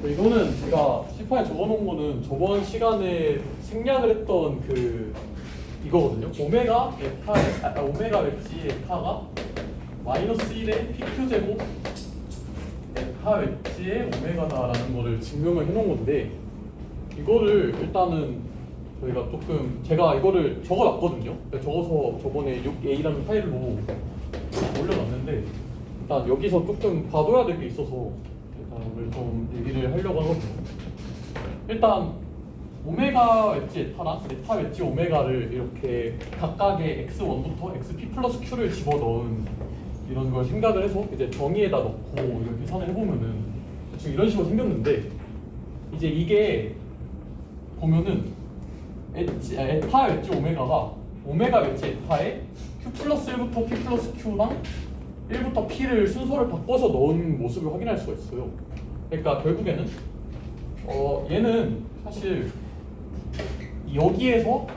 이거는 제가 실판에 적어놓은 거는 저번 시간에 생략을 했던 이거거든요. 오메가 에타, 오메가 웨지 에타가 마이너스 1의 PQ 제곱 에타 웨지의 오메가다라는 거를 증명을 해놓은 건데, 이거를 일단은 저희가 제가 이거를 적어놨거든요. 적어서 저번에 6a라는 파일로 올려놨는데, 일단 여기서 조금 봐둬야 될 게 있어서 일단 오늘 좀 얘기를 하려고 하거든요. 일단 오메가 웨지 에타랑 에타 웨지 오메가를 이렇게 각각의 x1부터 xp 플러스 q를 집어넣은 이런 걸 생각을 해서 이제 정의에다 넣고 이렇게 계산을 해보면은 대충 이런 식으로 생겼는데, 이제 이게 보면은 에타 웨지 오메가가 오메가 웨지 에타에 q 플러스 1부터 p 플러스 q랑 1부터 p를 순서를 바꿔서 넣은 모습을 확인할 수가 있어요. 그러니까 결국에는 얘는 사실 여기에서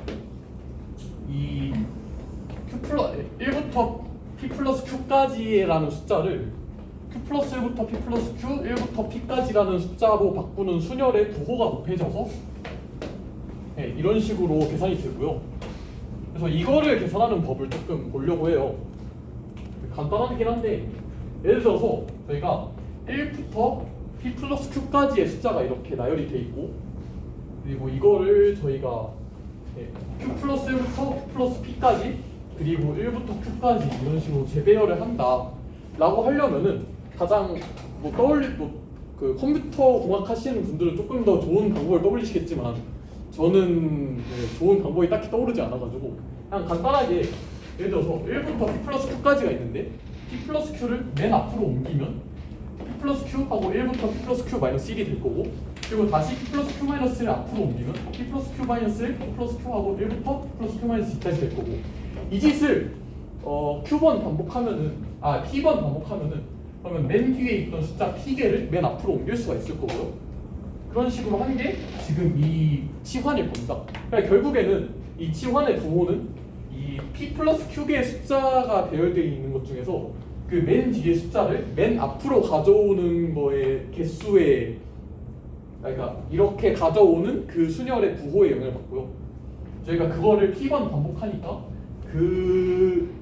이 q 플러스 1부터 p 플러스 q까지라는 숫자를 q 플러스 1부터 p 플러스 q, 1부터 p까지라는 숫자로 바꾸는 순열의 부호가 곱해져서 네, 이런 식으로 계산이 되고요. 그래서 이거를 계산하는 법을 조금 보려고 해요. 간단하긴 한데, 예를 들어서 저희가 1부터 p 플러스 q까지의 숫자가 이렇게 나열이 돼 있고, 그리고 이거를 저희가 q 플러스 1부터 p 플러스 p까지, 그리고 1부터 q까지 이런 식으로 재배열을 한다 라고 하려면은 가장 그 컴퓨터 공학 하시는 분들은 조금 더 좋은 방법을 떠올리시겠지만, 저는 좋은 방법이 딱히 떠오르지 않아가지고 그냥 간단하게 예를 들어서 1부터 p 플러스 q까지가 있는데, p 플러스 q를 맨 앞으로 옮기면 p 플러스 q 하고 1부터 p 플러스 q 마이너스 1이 될 거고, 그리고 다시 p 플러스 q 마이너스 1을 앞으로 옮기면 p 플러스 q 마이너스 1, p 플러스 q 하고 1부터 p 플러스 q 마이너스 2까지 될 거고, 이 짓을 q번 반복하면은 p번 반복하면은 그러면 맨 뒤에 있던 숫자 p개를 맨 앞으로 옮길 수가 있을 거고요. 그런 식으로 한 게 지금 이 치환일 겁니다. 그러니까 결국에는 이 치환의 부호는 이 p 플러스 q개의 숫자가 배열되어 있는 것 중에서 그 맨 뒤의 숫자를 맨 앞으로 가져오는 거의 개수의, 그러니까 이렇게 가져오는 그 순열의 부호에 영향을 받고요. 저희가 그거를 p번 반복하니까 그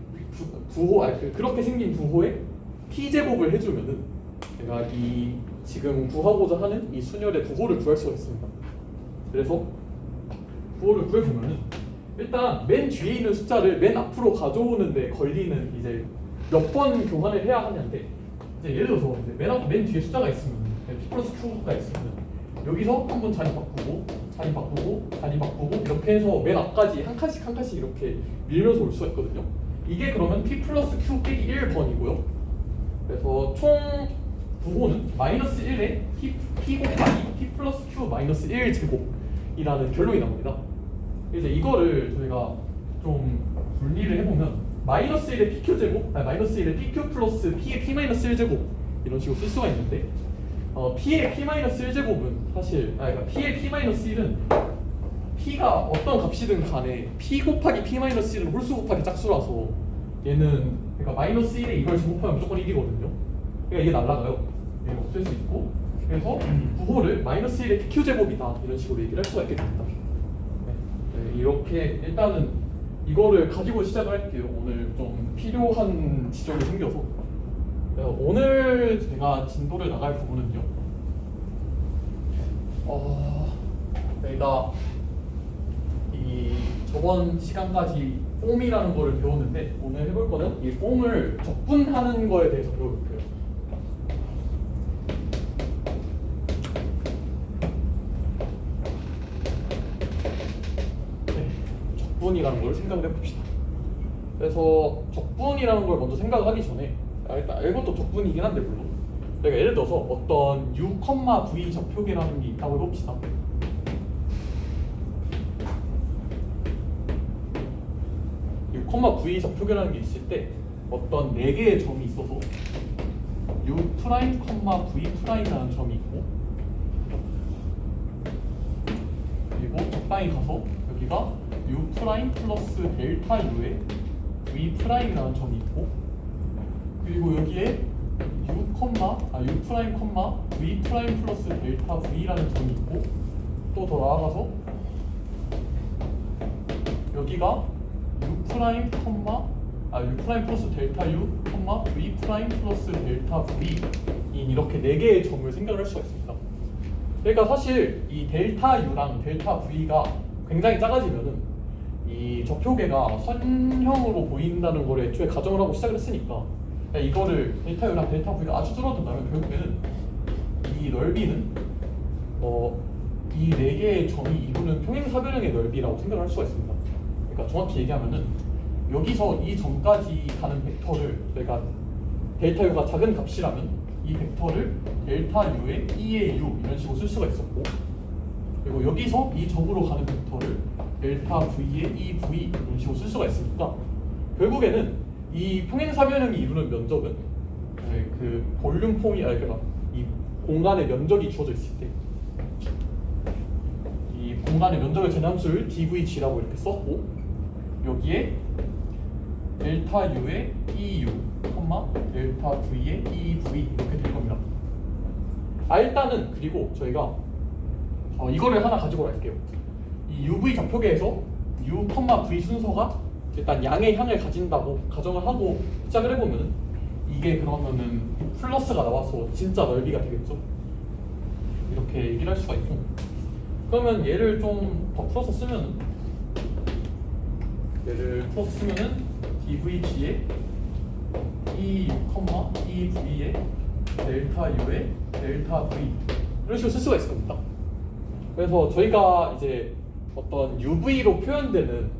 부호, 그렇게 생긴 부호에 p제곱을 해주면은 제가 이 지금 구하고자 하는 이 순열의 부호를 구할 수가 있습니다. 그래서 부호를 구해보면은 일단 맨 뒤에 있는 숫자를 맨 앞으로 가져오는 데 걸리는 이제 몇 번 교환을 해야 하냐인데, 이제 예를 들어서 이제 맨 뒤에 숫자가 있으면 p 플러스 q가 있으면 여기서 한번 자리 바꾸고 자리 바꾸고 자리 바꾸고 이렇게 해서 맨 앞까지 한 칸씩 한 칸씩 이렇게 밀면서 올 수가 있거든요. 이게 그러면 p 플러스 q 빼기 1번이고요. 그래서 총 부호는 마이너스 1에 p 곱하기 p 플러스 q 마이너스 1 제곱이라는 결론이 나옵니다. 이제 이거를 저희가 좀 분리를 해보면 마이너스 1의 pq 제곱, 마이너스 1의 pq 플러스 p의 p 마이너스 1 제곱 이런 식으로 쓸 수가 있는데, p의 p 마이너스 1 제곱은 사실 그러니까 p의 p 마이너스 1은 p가 어떤 값이든 간에 p 곱하기 p 마이너스 1은 홀수 곱하기 짝수라서 얘는 그러니까 마이너스 1에 이걸 제곱하면 무조건 1이거든요. 그러니까 이게 날라가요. 얘는 없앨 수 있고, 그래서 부호를 마이너스 1의 pq 제곱이다 이런 식으로 얘기를 할 수가 있게 됩니다. 네, 이렇게 일단은 이거를 가지고 시작을 할게요. 오늘 좀 필요한 지점이 생겨서. 오늘 제가 진도를 나갈 부분은요, 저희가 이 저번 시간까지 폼이라는 거를 배웠는데, 오늘 해볼 거는 이 폼을 적분하는 거에 대해서 배워볼게요. 네, 적분이라는 걸 생각을 해봅시다. 그래서 적분이라는 걸 먼저 생각하기 전에 일단 이것도 적분이긴 한데, 물론 내가 예를 들어서 어떤 u, v 좌표계라는 게 있다고 해봅시다. v 좌표계라는 게 있을 때 어떤 4개의 점이 있어서 u 프라임, v 프라임이라는 점이 있고, 그리고 적당히 가서 여기가 u 프라임 플러스 델타 u에 v 프라임이라는 점이 있고, 그리고 여기에 U 프라임 V 프라임 플러스 델타 V라는 점이 있고 또 더 나아가서 여기가 U 프라임 플러스 델타 U, V 프라임 플러스 델타 V 이렇게 네 개의 점을 생각을 할 수가 있습니다. 그러니까 사실 이 델타 U랑 델타 V가 굉장히 작아지면은 이 좌표계가 선형으로 보인다는 걸 애초에 가정을 하고 시작을 했으니까 이거를 델타 U랑 델타 V가 아주 줄어든다면 결국에는 이 넓이는 이 네 개의 점이 이루는 평행사변형의 넓이라고 생각을 할 수가 있습니다. 그러니까 정확히 얘기하면은 여기서 이 점까지 가는 벡터를 내가 델타 U가 작은 값이라면 이 벡터를 델타 U의 E의 U 이런 식으로 쓸 수가 있었고, 그리고 여기서 이 점으로 가는 벡터를 델타 V의 EV 이런 식으로 쓸 수가 있으니까 결국에는 이 평행사변형이 이루는 면적은 그 볼륨 폼이 그러니까 이 공간의 면적이 주어져 있을 때 이 공간의 면적을 재함수를 DVG라고 이렇게 썼고 여기에 델타 U의 EU, 델타 V의 EV 이렇게 될 겁니다. 일단은 그리고 저희가 이거를 하나 가지고 갈게요. 이 UV 좌표계에서 U, V 순서가 일단 양의 향을 가진다고 가정을 하고 시작을 해보면 이게 그러면은 플러스가 나와서 진짜 넓이가 되겠죠. 이렇게 얘기를 할 수가 있고, 그러면 얘를 좀 더 풀어서 쓰면은 DVG의 EU, EV의 델타 U의 델타 V 이런 식으로 쓸 수가 있을 겁니다. 그래서 저희가 이제 어떤 UV로 표현되는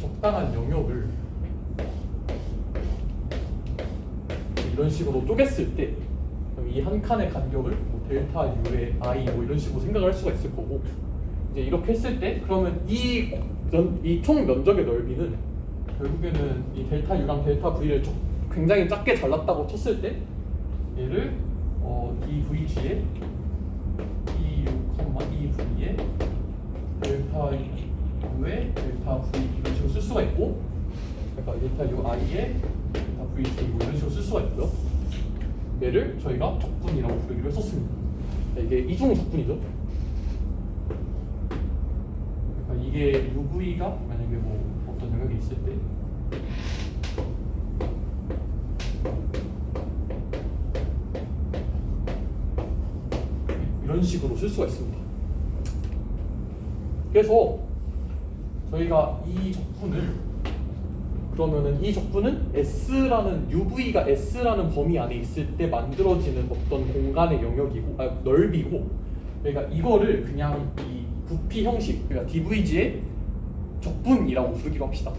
적당한 영역을 이런 식으로 쪼갰을 때 이 한 칸의 간격을 뭐 델타 U의 I 뭐 이런 식으로 생각을 할 수가 있을 거고, 이제 이렇게 했을 때 그러면 이 총 면적의 넓이는 결국에는 이 델타 U랑 델타 V를 굉장히 작게 잘랐다고 쳤을 때 얘를 DVG의 EU, EV의 델타 U의 델타 V 이런 식으로 쓸 수가 있고, 그러니까 델타 U I의 델타 V J 이런 식으로 쓸 수가 있고요. 얘를 저희가 적분이라고 부르기로 했었습니다. 이게 이중 적분이죠. 그러니까 이게 UV가 만약에 뭐 어떤 영역이 있을 때 이런 식으로 쓸 수가 있습니다. 그래서 저희가 이 적분을 그러면은 이 적분은 S라는 UV가 S라는 범위 안에 있을 때 만들어지는 어떤 공간의 영역이고 넓이고, 그러니까 이거를 그냥 이 부피 형식, 그러니까 DVG의 적분이라고 부르기로 합시다.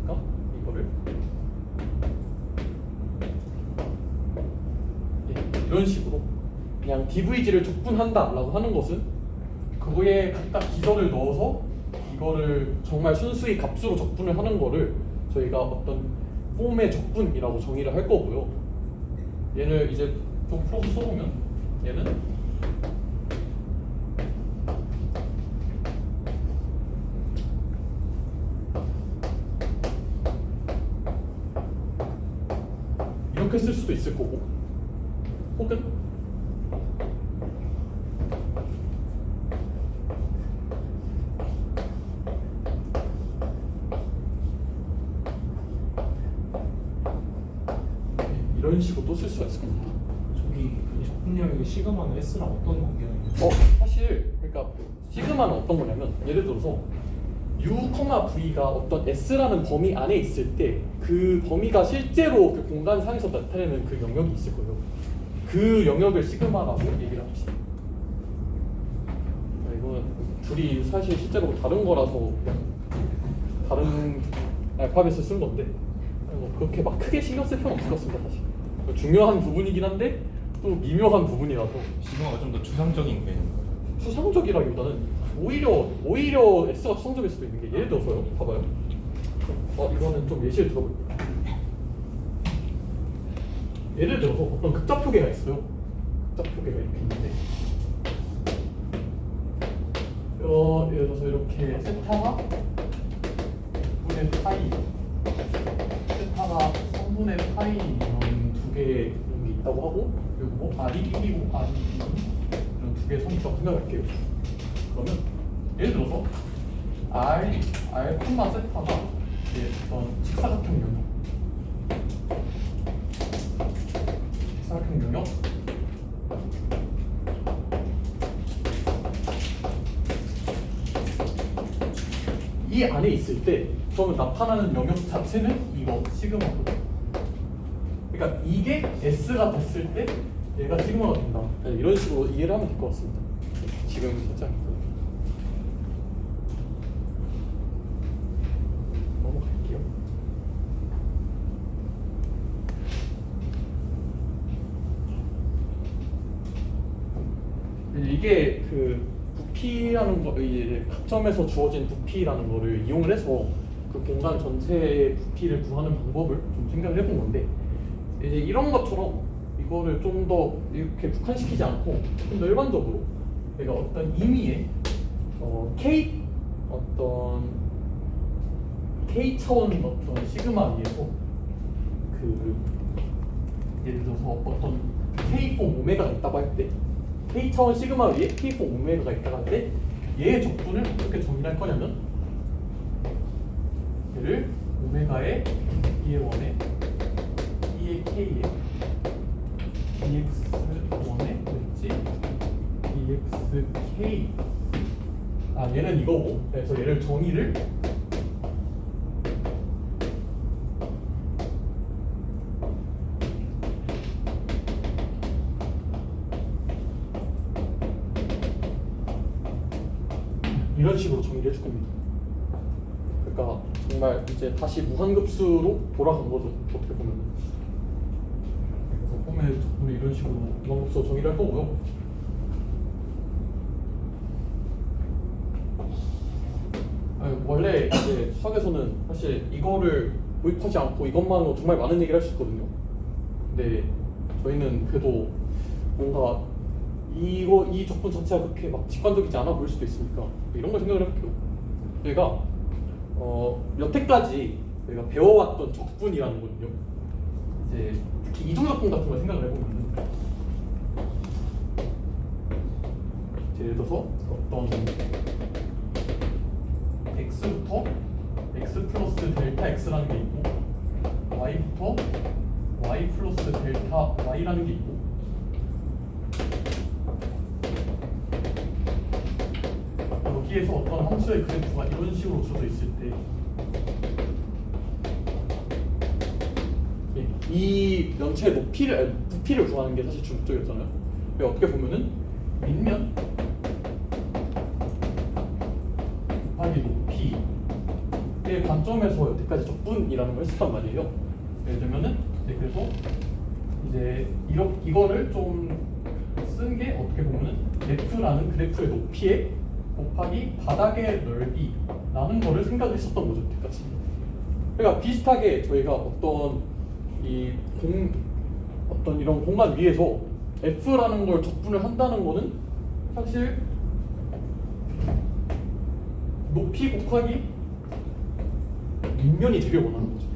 그러니까 이거를 이런 식으로 그냥 DVG를 적분한다라고 하는 것은 그거에 각각 기전을 넣어서 이거를 정말 순수히 값으로 적분을 하는 거를 저희가 어떤 폼의 적분이라고 정의를 할 거고요. 얘를 이제 좀 풀어서 써보면 얘는 이렇게 쓸 수도 있을 거고, 혹은 이런 식으로 또 쓸 수가 있을 겁니다. 저기 이 적분량의 시그마는 S랑 어떤 관계가 있나요? 사실 그러니까 시그마는 어떤 거냐면 예를 들어서 U, V가 어떤 S라는 범위 안에 있을 때 그 범위가 실제로 그 공간상에서 나타내는 그 영역이 있을 거예요. 그 영역을 시그마라고 얘기를 합시다. 이거는 둘이 사실 실제로 다른 거라서 다른 알파벳을 쓴 건데 그렇게 막 크게 신경 쓸 필요는 없을 것 같습니다. 사실 중요한 부분이긴 한데 또 미묘한 부분이라서 시그마가 좀 더 추상적인 개념인가요? 추상적이라기보다는 오히려 S가 추상적일 수도 있는 게, 예를 들어서요, 봐봐요. 이거는 좀 예시를 들어볼게요. 예를 들어서 어떤 극좌표계가 있어요. 극좌표계가 이렇게 있는데 예를 들어서 이렇게 세타가 6분의 파이, 세타가 3분의 파이 이런 두 개의 그런 게 있다고 하고 그리고 뭐 R이 1이고 R이 2 이런 두 개의 선이라고 생각할게요. 그러면 예를 들어서 R, 세타가 이제 어떤 직사각형 영역 이 안에 있을 때 그러면 나타나는 영역 자체는 이거 시그마거든. 그러니까 이게 S가 됐을 때 얘가 시그마가 된다. 이런 식으로 이해를 하면 될 것 같습니다. 지금 살짝 넘어갈게요. 이게 그 부피라는 거, 이제 각점에서 주어진 부피라는 거를 이용을 해서 그 공간 전체의 부피를 구하는 방법을 좀 생각을 해본 건데, 이제 이런 것처럼 이거를 좀 더 이렇게 국한시키지 않고 좀 더 일반적으로 내가 어떤 임의의 K 어떤 K 차원 어떤 시그마 위에서 그 예를 들어서 어떤 K 폼 오메가가 있다고 할 때 K 차원 시그마 위에 K 폼 오메가가 있다고 할 때 얘의 적분을 어떻게 정의할 거냐면 얘를 오메가의 2의 1에 2의 K에 EX1에 그랬지? EXK 얘는 이거고 그래서 얘를 정의를 이런 식으로 정의를 해줄 겁니다. 그러니까 정말 이제 다시 무한급수로 돌아간 거죠. 어떻게 보면. 그래서 폼의 적분을 이런 식으로 무한급수로 정의를 할 거고요. 원래 이제 수학에서는 사실 이거를 도입하지 않고 이것만으로 정말 많은 얘기를 할 수 있거든요. 근데 저희는 그래도 뭔가 이 적분 자체가 그렇게 막 직관적이지 않아 보일 수도 있으니까 이런 걸 생각을 해볼게요. 저희가 여태까지 저희가 배워왔던 적분이라는 거는요. 이제 특히 이중적분 같은 걸 생각을 해보면은 예를 들어서 어떤 x부터 x 플러스 델타 x라는 게 있고 y부터 y 플러스 델타 y라는 게 있고 여기에서 어떤 함수의 그래프가 이런 식으로 주어져 있을 때 이 면체의 부피를 구하는 게 사실 중점이었잖아요. 어떻게 보면은 밑면 곱하기 높이의 관점에서 여태까지 적분이라는 걸 했었단 말이에요. 예를 들면은 그래서 이제 이거를 좀 쓴 게 어떻게 보면은 f라는 그래프의 높이에 곱하기 바닥의 넓이라는 거를 생각을 했었던 거죠, 여태까지. 그러니까 비슷하게 저희가 어떤 이런 공간 위에서 F라는 걸 적분을 한다는 거는 사실 높이 곱하기 밑면이 되게 원하는 거죠.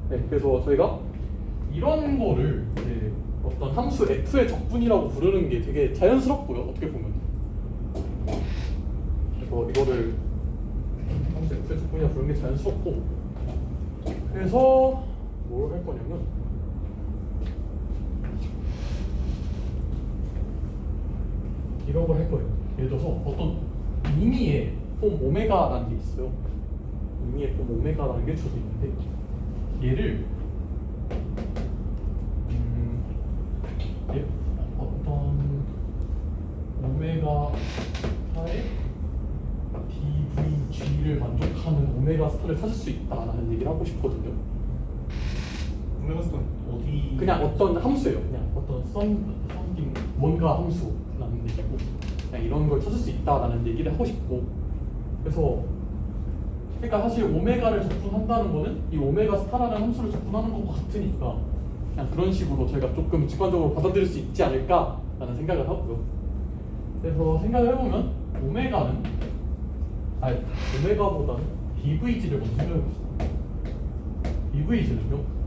네, 그래서 저희가 이런 거를 이제 어떤 함수 F의 적분이라고 부르는 게 되게 자연스럽고요, 어떻게 보면. 그래서 이거를 함수 F의 적분이라고 부르는 게 자연스럽고, 그래서 뭘 할 거냐면 이런 걸 할 거예요. 예를 들어서 어떤 임의의 폼 오메가라는 게 있어요. 임의의 폼 오메가라는 게 주어져 있는데 얘를 어떤 오메가의 DVG를 만족하는 오메가 스타를 찾을 수 있다라는 얘기를 하고 싶거든요. 오메가 스타 어디? 그냥 어떤 함수예요. 그냥 어떤 썸띵 뭔가 함수라는 얘기고 그냥 이런 걸 찾을 수 있다라는 얘기를 하고 싶고, 그래서 그러니까 사실 오메가를 적분한다는 거는 이 오메가 스타라는 함수를 적분하는 것과 같으니까 그냥 그런 식으로 저희가 조금 직관적으로 받아들일 수 있지 않을까라는 생각을 하고요. 그래서 생각을 해보면 오메가보다는 DVG를 먼저 생각해봅시다. DVG는요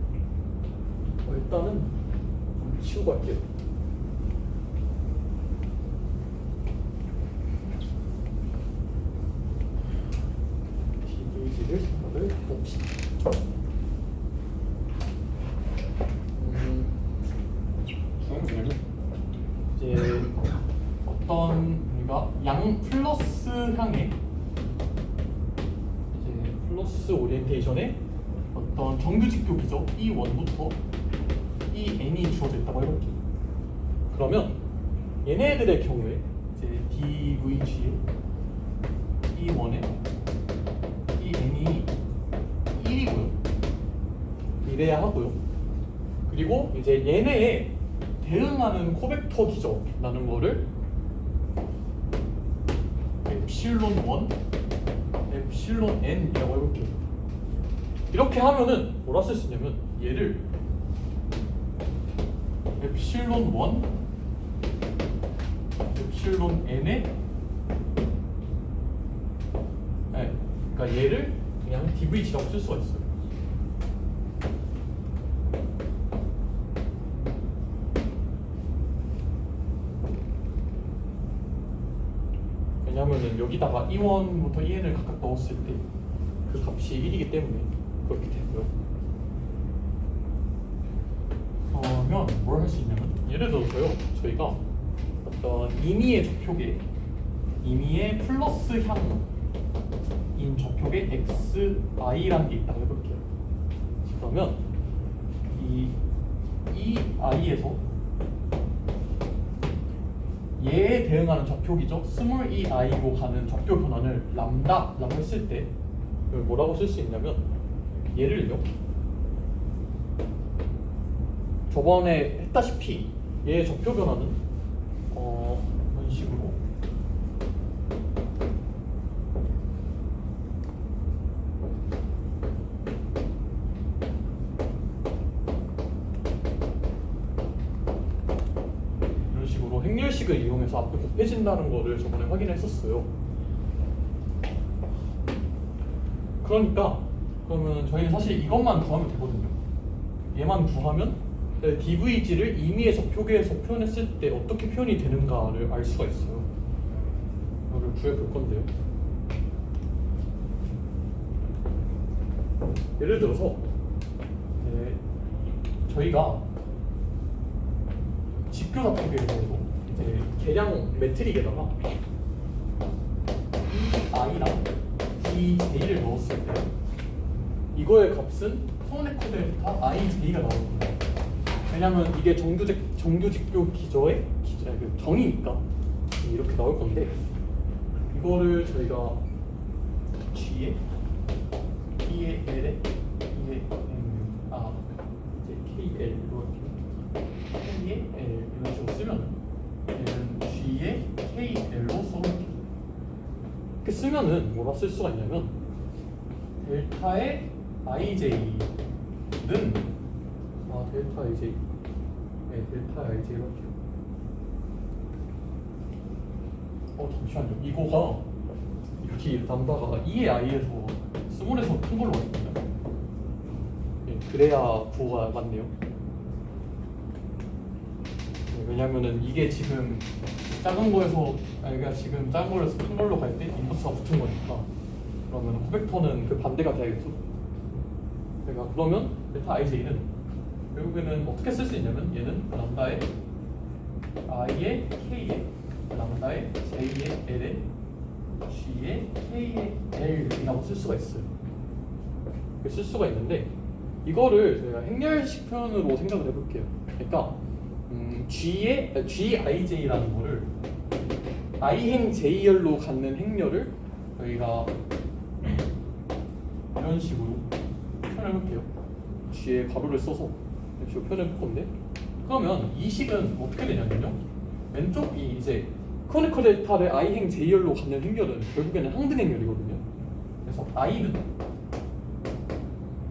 일단은 좀 치우고 할게요. DVG를 생각을 해봅시다. 이제 어떤 우리가 양 플러스 향의 이제 플러스 오리엔테이션의 어떤 정규직교기죠. E1부터 En이 주어져 있다고 해볼게요. 그러면 얘네들의 경우에 이제 DVG의 E1에 En이 1이고요. 이래야 하고요. 그리고 이제 얘네에 대응하는 코벡터 기저라는 거를 epsilon 1, epsilon n이라고 해볼게요. 이렇게 하면은 뭐라 쓸 수 있냐면 얘를 epsilon 1, epsilon n에 그러니까 얘를 그냥 DVG라고 쓸 수가 있어요. 왜냐하면은 여기다가 E1부터 EN을 각각 넣었을 때 그 값이 1이기 때문에 그렇게 되고요. 그러면 뭘 할 수 있냐면 예를 들어서요, 저희가 어떤 임의의 접촉에 임의의 플러스 향인 접촉에 XI라는 게 있다고 해볼게요. 그러면 이 I에서 얘에 대응하는 접촉이죠. 스몰 ei로 가는 접촉 변환을 람다라고 했을 때 이걸 뭐라고 쓸 수 있냐면 얘를요. 저번에 했다시피 얘의 접촉 변환은 이런 식으로 행렬식을 이용해서 앞에 곱해진다는 거를 저번에 확인했었어요. 그러니까 그러면 저희는 사실 이것만 구하면 되거든요. 얘만 구하면 DVG를 임의의 접촉에서 표현했을 때 어떻게 표현이 되는가를 알 수가 있어요. 이거를 구해볼 건데요. 예를 들어서 저희가 직교 접촉에 대해서 이제 계량 매트릭에다가 I랑 DJ를 넣었을 때 이거의 값은 코네코 델타 IJ가 나올 거예요. 왜냐면 이게 정규직교 기저의 정이니까 이렇게 나올 건데 이거를 저희가 G에 B에 L에 E에 이제 KL로 K에 L 이런 식으로 쓰면 얘는 G에 KL로 써볼게요. 이렇게 쓰면은 뭐라 쓸 수가 있냐면 델타의 IJ는 델타 IJ 델타 IJ로 할게요. 잠시만요. 이거가 이렇게 남다가 2의 I에서 스몰에서 큰 걸로 왔습니다. 그래야 부호가 맞네요. 왜냐면은 이게 지금 작은 거에서 그러니까 지금 작은 거에서 큰 걸로 갈 때 인버스가 붙은 거니까 그러면 코벡터는 그 반대가 돼야겠죠. 그러니까 그러면 델타 IJ는 결국에는 어떻게 쓸 수 있냐면 얘는 람다의 I의 K에 람다의 J의 L에 G의 K의 L이라고 쓸 수가 있어요. 이렇게 쓸 수가 있는데 이거를 저희가 행렬식 표현으로 생각을 해볼게요. 그러니까 GIJ라는 거를 I행 J열로 갖는 행렬을 저희가 이런 식으로 표현해볼게요. G에 가로를 써서 이런 식으로 표현해볼 건데 그러면 이 식은 어떻게 되냐면요. 왼쪽이 이제 코네코 델타를 I행 J열로 갖는 행렬은 결국에는 항등 행렬이거든요. 그래서 I는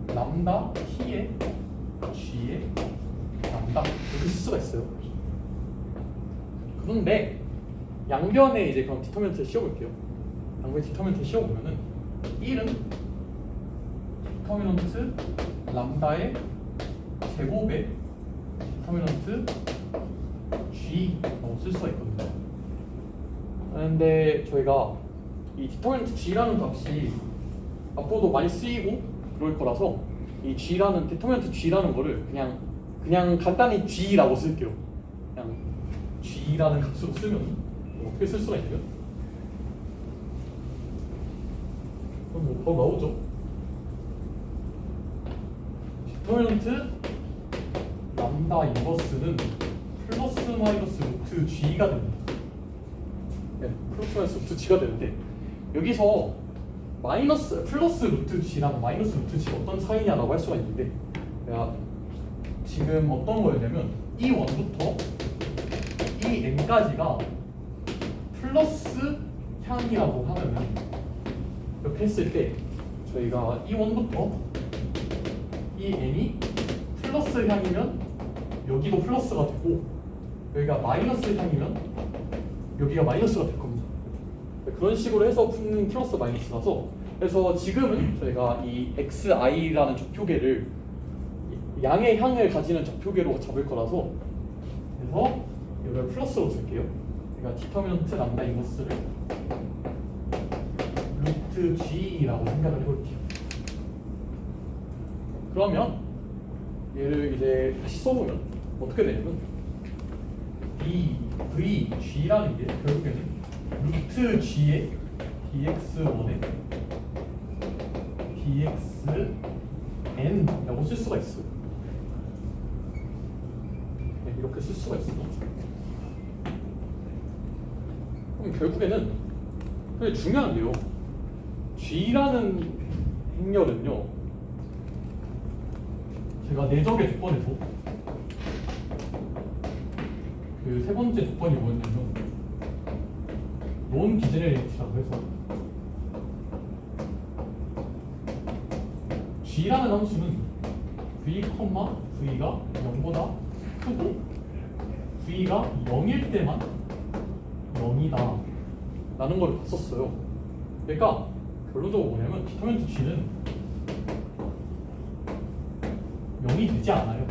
람다 T에 G에 람다 이렇게 쓸 수가 있어요. 그런데 양변에 이제 그럼 디터미넌트를 씌워볼게요. 양변에 디터미넌트를 씌워보면은 1은 디터미넌트 람다의 제곱에 디터미넌트 G라고 쓸 수가 있거든요. 그런데 저희가 이 디터미넌트 G라는 값이 앞으로도 많이 쓰이고 그럴 거라서 이 G라는 디터미넌트 G라는 거를 그냥 간단히 G라고 쓸게요. 그냥 G라는 값으로 쓰면 어떻게 쓸 수가 있나요? 그럼 뭐 바로 나오죠. 디터미넌트 람다 인버스는 플러스 마이너스 루트 G가 됩니다. 네, 플러스 마이너스 루트 G가 되는데 여기서 플러스 루트 G랑 마이너스 루트 G가 어떤 차이냐라고 할 수가 있는데 내가 지금 어떤 거였냐면 이 원부터 이 n까지가 플러스 향이라고 하면은 이렇게 했을 때 저희가 이 원부터 이 n이 플러스 향이면 여기도 플러스가 되고 여기가 마이너스 향이면 여기가 마이너스가 될 겁니다. 그런 식으로 해서 푸는 플러스 마이너스라서 그래서 지금은 저희가 이 xi라는 좌표계를 양의 향을 가지는 좌표계로 잡을 거라서 그래서 이걸 플러스로 쓸게요. 그러니까 디터미넌트 람다 인버스를 루트 g라고 생각을 해볼게요. 그러면 얘를 이제 다시 써보면 어떻게 되냐면 b, v, g라는 게 결국에는 루트 g의 dx1에 dxn라고 쓸 수가 있어요. 네, 이렇게 쓸 수가 있어요. 그럼 결국에는 근데 중요한 게요. g라는 행렬은요. 제가 내적의 조건에서 그 세 번째 조건이 뭐였냐면 논 디제네레이트라고 해서 g라는 함수는 v, v가 0보다 크고 v가 0일 때만 0이다 라는 걸 봤었어요. 그러니까 결론적으로 뭐냐면 디터미넌트 g는 0이 되지 않아요.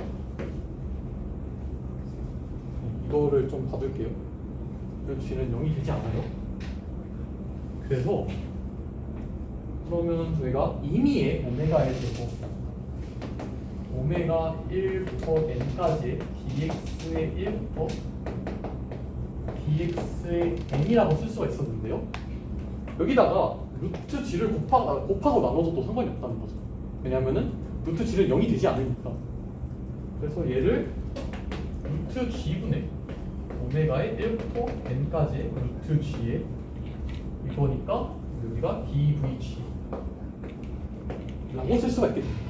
이거를 좀 봐둘게요. g는 0이 되지 않아요. 그래서 그러면 저희가 임의의 오메가에 대해서 오메가 1부터 n까지 dx의 1부터 dx의 n이라고 쓸 수가 있었는데요. 여기다가 루트 g를 곱하고 나눠줘도 상관이 없다는 거죠. 왜냐하면은 루트 g는 0이 되지 않으니까. 그래서 얘를 루트 g분의 오메가의 1부터 n까지의 루트 g의 이거니까 여기가 dvg 라고 쓸 수가 있게 됩니다.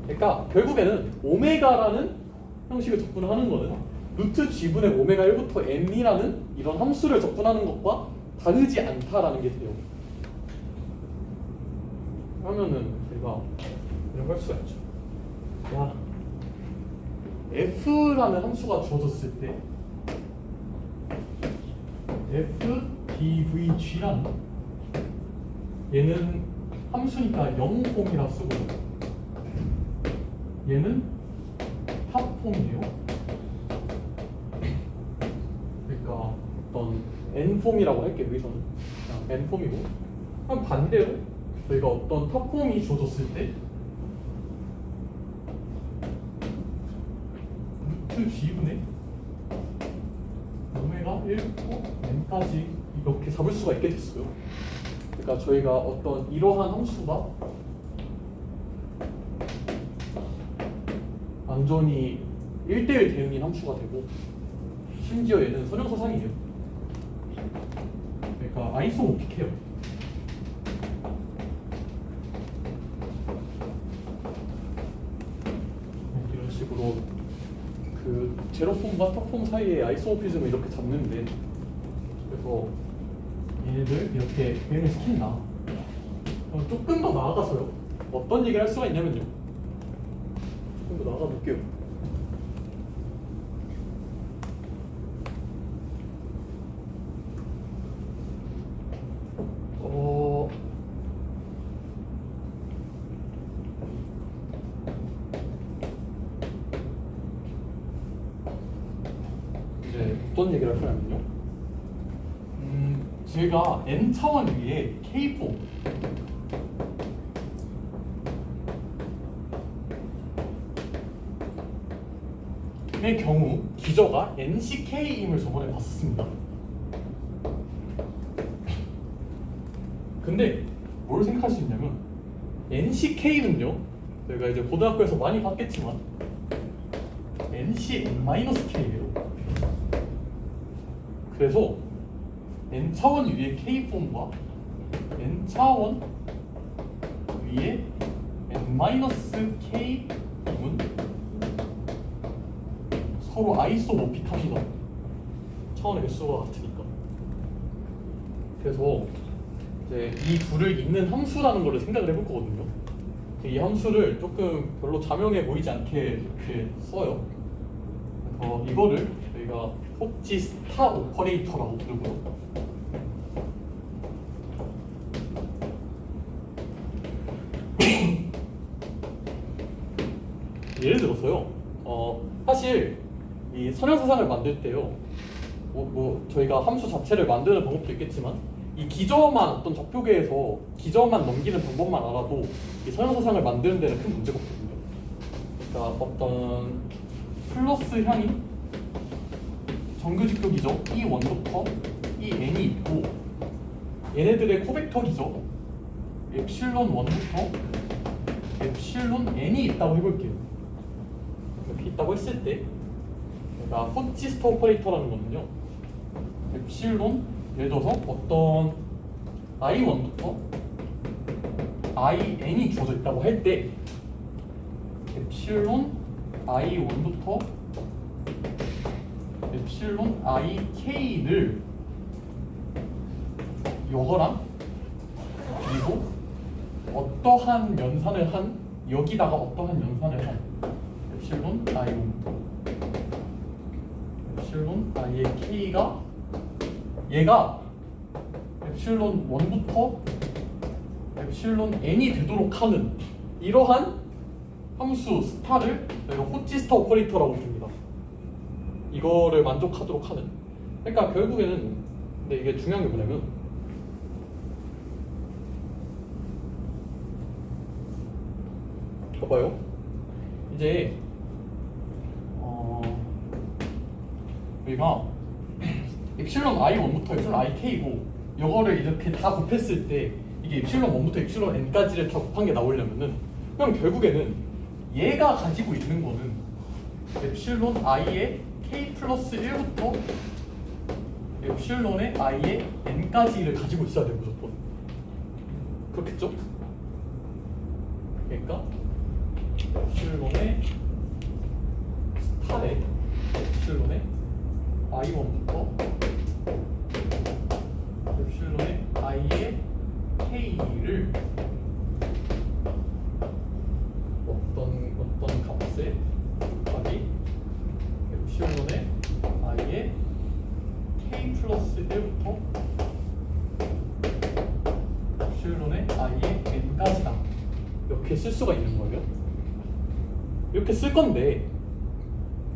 그러니까 결국에는 오메가라는 형식을 접근하는 거는 루트 g분의 오메가 1부터 n이라는 이런 함수를 접근하는 것과 다르지 않다라는 게 돼요. 그러면은 제가 이런 걸 할 수가 있죠. 야, f라는 함수가 주어졌을 때 f dvg라는 얘는 함수니까 0폼이라 쓰고 얘는 합폼이에요. 그러니까 어떤 n폼이라고 할게요. 여기서는 그냥 n폼이고 그럼 반대로 저희가 어떤 탑폼이 주어졌을 때 루트 g분의 오메가 1부터 n까지 이렇게 잡을 수가 있게 됐어요. 그러니까 저희가 어떤 이러한 함수가 완전히 1대1 대응인 함수가 되고 심지어 얘는 선형사상이에요. 그러니까 아이소모픽해요. 이런 식으로 그 제로폼과 탑폼 사이의 아이소모피즘을 이렇게 잡는데 그래서 얘네들 이렇게 대응을 시킨다. 조금 더 나아가서요. 어떤 얘기를 할 수가 있냐면요. 조금 더 나아가 볼게요. 어떤 얘기를 하냐면요. 제가 n 차원 위에 k4 의 경우 기저가 nck임을 저번에 봤었습니다. 근데 뭘 생각할 수 있냐면 nck는요, 저희가 이제 고등학교에서 많이 봤겠지만 nCn-k예요. 그래서 n차원 위에 k폼과 n차원 위에 n-k폼은 서로 아이소모픽합니다. 차원의 개수가 같으니까. 그래서 이제 이 둘을 잇는 함수라는 걸 생각을 해볼 거거든요. 이 함수를 조금 별로 자명해 보이지 않게 이렇게 써요. 이거를 저희가 호치 스타 오퍼레이터라고 부르고요. 예를 들어서요. 사실 이 선형사상을 만들 때요. 저희가 함수 자체를 만드는 방법도 있겠지만 이 기저만 어떤 좌표계에서 기저만 넘기는 방법만 알아도 이 선형사상을 만드는 데는 큰 문제가 없거든요. 그러니까 어떤 플러스 향인 정규직도 기저 E1부터 EN이 있고 얘네들의 코벡터 기저 엡실론 1부터 엡실론 n이 있다고 해볼게요. 이렇게 있다고 했을 때 그러니까 호치스터 오퍼레이터라는 거는요, 엡실론 예를 들어서 어떤 i1부터 in이 주어져 있다고 할 때 엡실론 i1부터 엡실론 ik를 요거랑 그리고 어떠한 연산을 한 여기다가 어떠한 연산을 한 엡실론 i1부터 엡실론 i의 k가 얘가 엡실론 1부터 엡실론 n이 되도록 하는 이러한 함수 스타를 저희가 호치스타 오퍼레이터라고 부릅니다. 이거를 만족하도록 하는. 그러니까 결국에는 근데 이게 중요한 게 뭐냐면 봐봐요. 이제 우리가 엡실론 i1부터 엡실론 ik고 이거를 이렇게 다 곱했을 때 이게 엡실론 1부터 엡실론 n까지를 다 곱한 게 나오려면은 그럼 결국에는 얘가 가지고 있는 거는 엡실론 i의 k 플러스 1부터 엡실론의 i의 n까지를 가지고 있어야 돼요, 무조건. 그렇겠죠? 그러니까 엡실론의 스타의 엡실론의 i1부터 엡실론의 i의 k를 어떤 값에 곱하기 엡실론의 i의 k 플러스 1부터 엡실론의 i의 n까지다. 이렇게 쓸 수가 있는 거예요. 이렇게 쓸 건데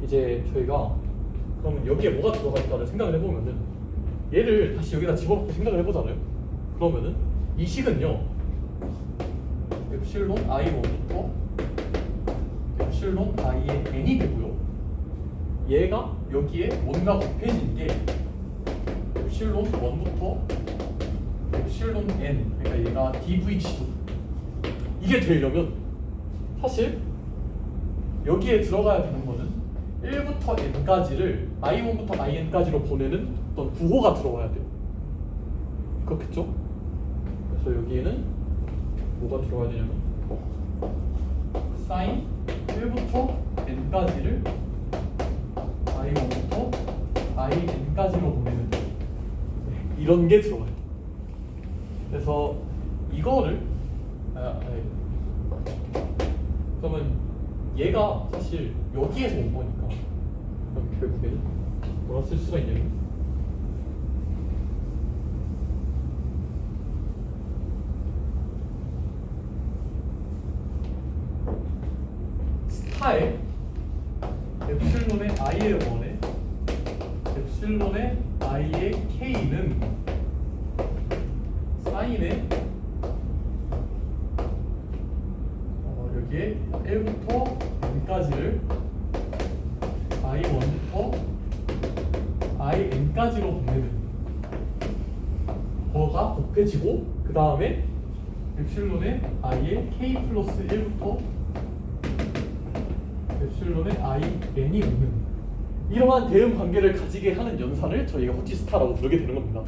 이제 저희가 그러면 여기에 뭐가 들어가 있다를 생각을 해보면은 얘를 다시 여기다 집어넣고 생각을 해보잖아요. 그러면은 이 식은요, 엡실론 i1부터 엡실론 i의 n이 되고요. 얘가 여기에 뭔가 곱해진 게 엡실론 1부터 엡실론 n, 그러니까 얘가 dvg죠. 이게 되려면 사실 여기에 들어가야 되는 거는 1부터 n까지를 i1부터 in까지로 보내는 어떤 부호가 들어와야 돼요. 그렇겠죠? 그래서 여기에는 뭐가 들어가야 되냐면 사인 1부터 n까지를 i1부터 in까지로 보내는 이런 게 들어가요. 그래서 이거를 그러면 얘가 사실 여기에서 온 거니까 그럼 결국에는 뭐라 쓸 수가 있냐면 스타의 엡실론의 i의 원에 엡실론 K는 사인의 여기에 1부터 n까지를 i1부터 in까지로 보내는 거가 곱해지고 그 다음에 엡실론의 i의 k 플러스 1부터 엡실론의 in이 오는 이러한 대응 관계를 가지게 하는 연산을 저희가 호치스타라고 부르게 되는 겁니다.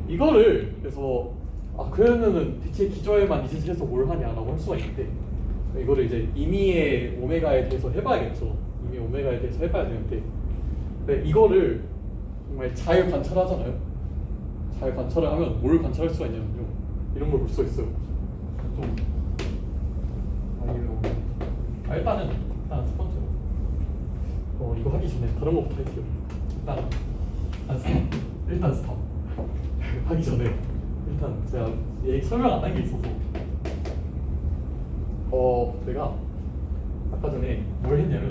이거를 그래서 그러면은 대체 기저에만 이짓해서 뭘 하냐라고 할 수가 있는데 이거를 이제 임의의 오메가에 대해서 해봐야겠죠. 임의 오메가에 대해서 해봐야 되는데 근데 이거를 정말 잘 관찰하잖아요. 잘 관찰을 하면 뭘 관찰할 수가 있냐면요. 이런 걸 볼 수가 있어요. 좀 일단은 첫 번째로 이거 하기 전에 다른 거부터 할게요. 일단 스탑 하기 전에 일단 제가 얘기 설명 안 한 게 있어서 제가 아까 전에 뭘 했냐면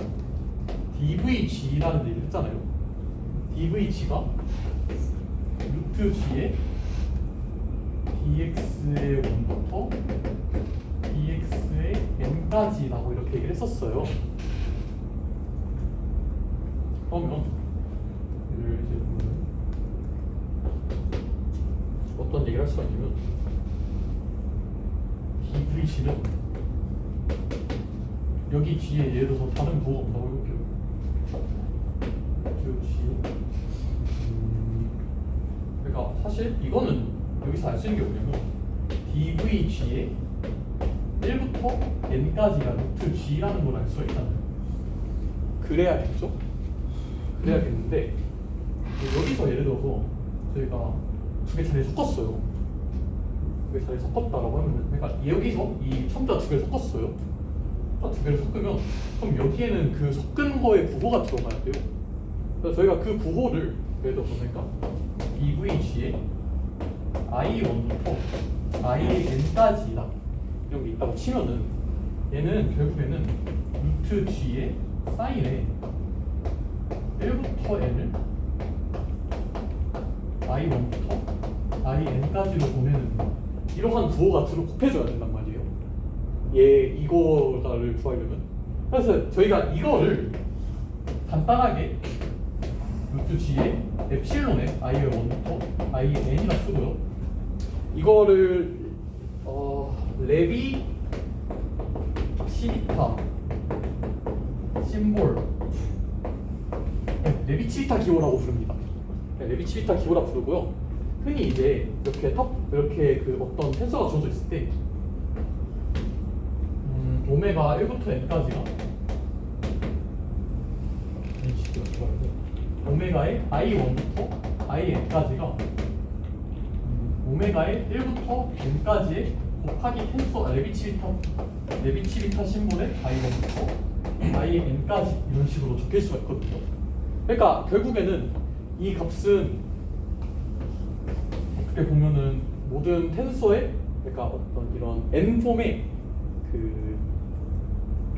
DVG라는 얘기를 했잖아요. DVG가 루트 G에 dx의 1부터 dx의 n까지라고 이렇게 얘기를 했었어요. 그러면 얘를 이제 보면 어떤 얘기를 할 수가 있냐면 DVG는 여기 뒤에 예를 들어서 다른 부호가 온다고 해볼게요. 그러니까 사실 이거는 여기서 알 수 있는 게 뭐냐면 DVG에 1부터 n까지가 루트 G라는 걸 알 수가 있잖아요. 그래야겠죠? 그래야겠는데 여기서 예를 들어서 저희가 두 개 자리 섞었어요. 두 개 자리 섞었다라고 하면 그러니까 여기서 이 첨자 두 개를 섞었어요. 두 개를 섞으면 그럼 여기에는 그 섞은 거에 부호가 들어가야 돼요. 그래서 저희가 그 부호를 예를 들어서 그러니까 DVG에 i1부터 in까지다 이런 게 있다고 치면은 얘는 결국에는 루트 G의 사인에 1부터 n을 i1부터 in까지로 보내는 이러한 부호가 들어 곱해줘야 된단 말이에요. 이거를 구하려면 그래서 저희가 이거를 간단하게 루트 G의 엡실론의 i의 1부터 i의 n이라 쓰고요. 이거를 레비 치비타 심볼 레비 치비타 기호라고 부릅니다. 레비 치비타 기호라 부르고요. 흔히 이제 이렇게 그 어떤 텐서가 주어져 있을 때 오메가 1부터 n까지가 오메가의 i1부터 in까지가 오메가의 1부터 n까지의 곱하기 텐서 레비치비타 심볼의 i1부터 in까지 이런 식으로 적힐 수가 있거든요. 그러니까 결국에는 이 값은 어떻게 보면은 모든 텐서의 그러니까 어떤 이런 n폼의 그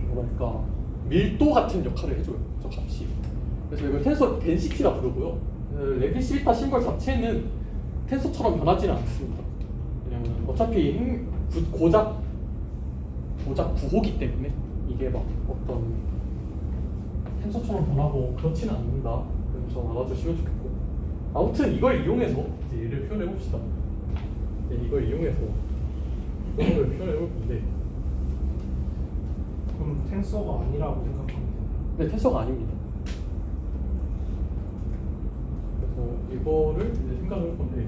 뭐랄까 밀도 같은 역할을 해줘요. 저 값이. 그래서 이걸 텐서 덴시티라 부르고요. 레비치비타 심볼 자체는 텐서처럼 변하지는 않습니다. 왜냐면 어차피 고작 부호기 때문에 이게 막 어떤 텐서처럼 변하고 그렇지는 않는다. 그래서 알아주시면 좋겠고 아무튼 이걸 이용해서 이제 얘를 표현해 봅시다. 이걸 이용해서 이거를 표현해 볼 건데 그럼 텐서가 아니라고 생각합니다. 네, 텐서가 아닙니다. 그래서 이거를 이제 생각을 할 건데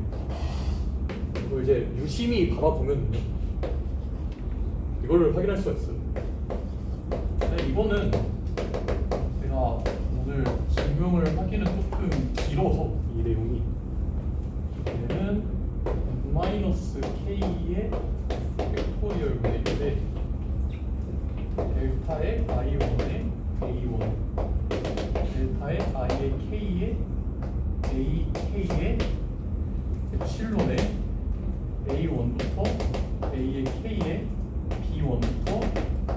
이걸 이제 유심히 바라보면요 이거를 확인할 수가 있어요. 근데 이거는 제가 오늘 증명을 하기는 조금 길어서 이 내용이 얘는 -k의 팩토리얼 분의 델타의 i1의 a1 델타의 i의 k의 ak의 엡실론의 a1부터 a의 k의 b1부터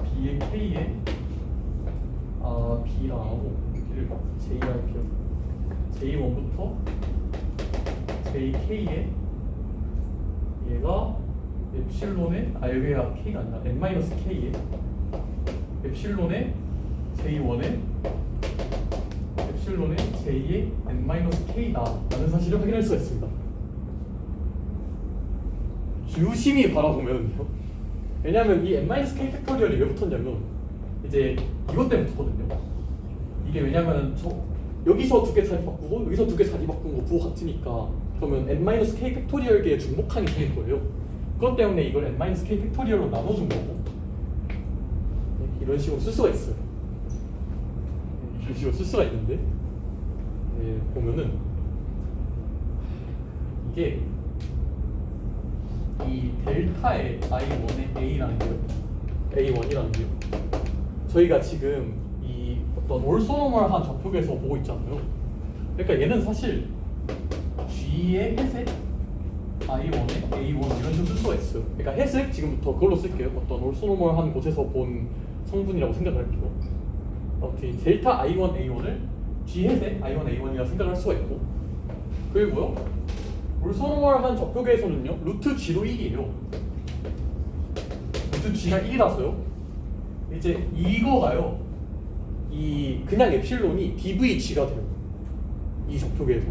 b의 k의 b랑 하고 B를 jrp요 j1부터 jk에 얘가 엡실론의 여기가 k가 아니라 n-k에 엡실론의 j1에 엡실론의 j의 n-k다 라는 사실을 확인할 수가 있습니다. 유심히 바라보면요. 왜냐하면 이 n-k 팩토리얼이 왜 붙었냐면 이제 이것 때문에 붙거든요. 이게 왜냐면 여기서 두 개 자리 바꾸고 여기서 두 개 자리 바꾼 거 부호 같으니까 그러면 n-k 팩토리얼계의 중복항이 생길 거예요. 그것 때문에 이걸 n-k 팩토리얼로 나눠준 거고 이런 식으로 쓸 수가 있어요. 이런 식으로 쓸 수가 있는데 보면은 이게 이 델타의 i1의 a라는 게요. a1이라는 게요. 저희가 지금 이 어떤 올소노멀한 좌표에서 보고 있잖아요. 그러니까 얘는 사실 g의 해석 i1의 a1 이런 식으로 쓸 수가 있어요. 그러니까 해석 지금부터 그걸로 쓸게요. 어떤 올소노멀한 곳에서 본 성분이라고 생각을 할게요. 아무튼 델타 i1 a1을 g 해석 i1 a1이라 생각할 수가 있고 그리고요. 올소노멀한 좌표계에서는요. 루트 g로 1이에요. 루트 g가 1이라서요. 이제 이거가요. 이 그냥 엡실론이 dvg가 돼요. 이 좌표계에서.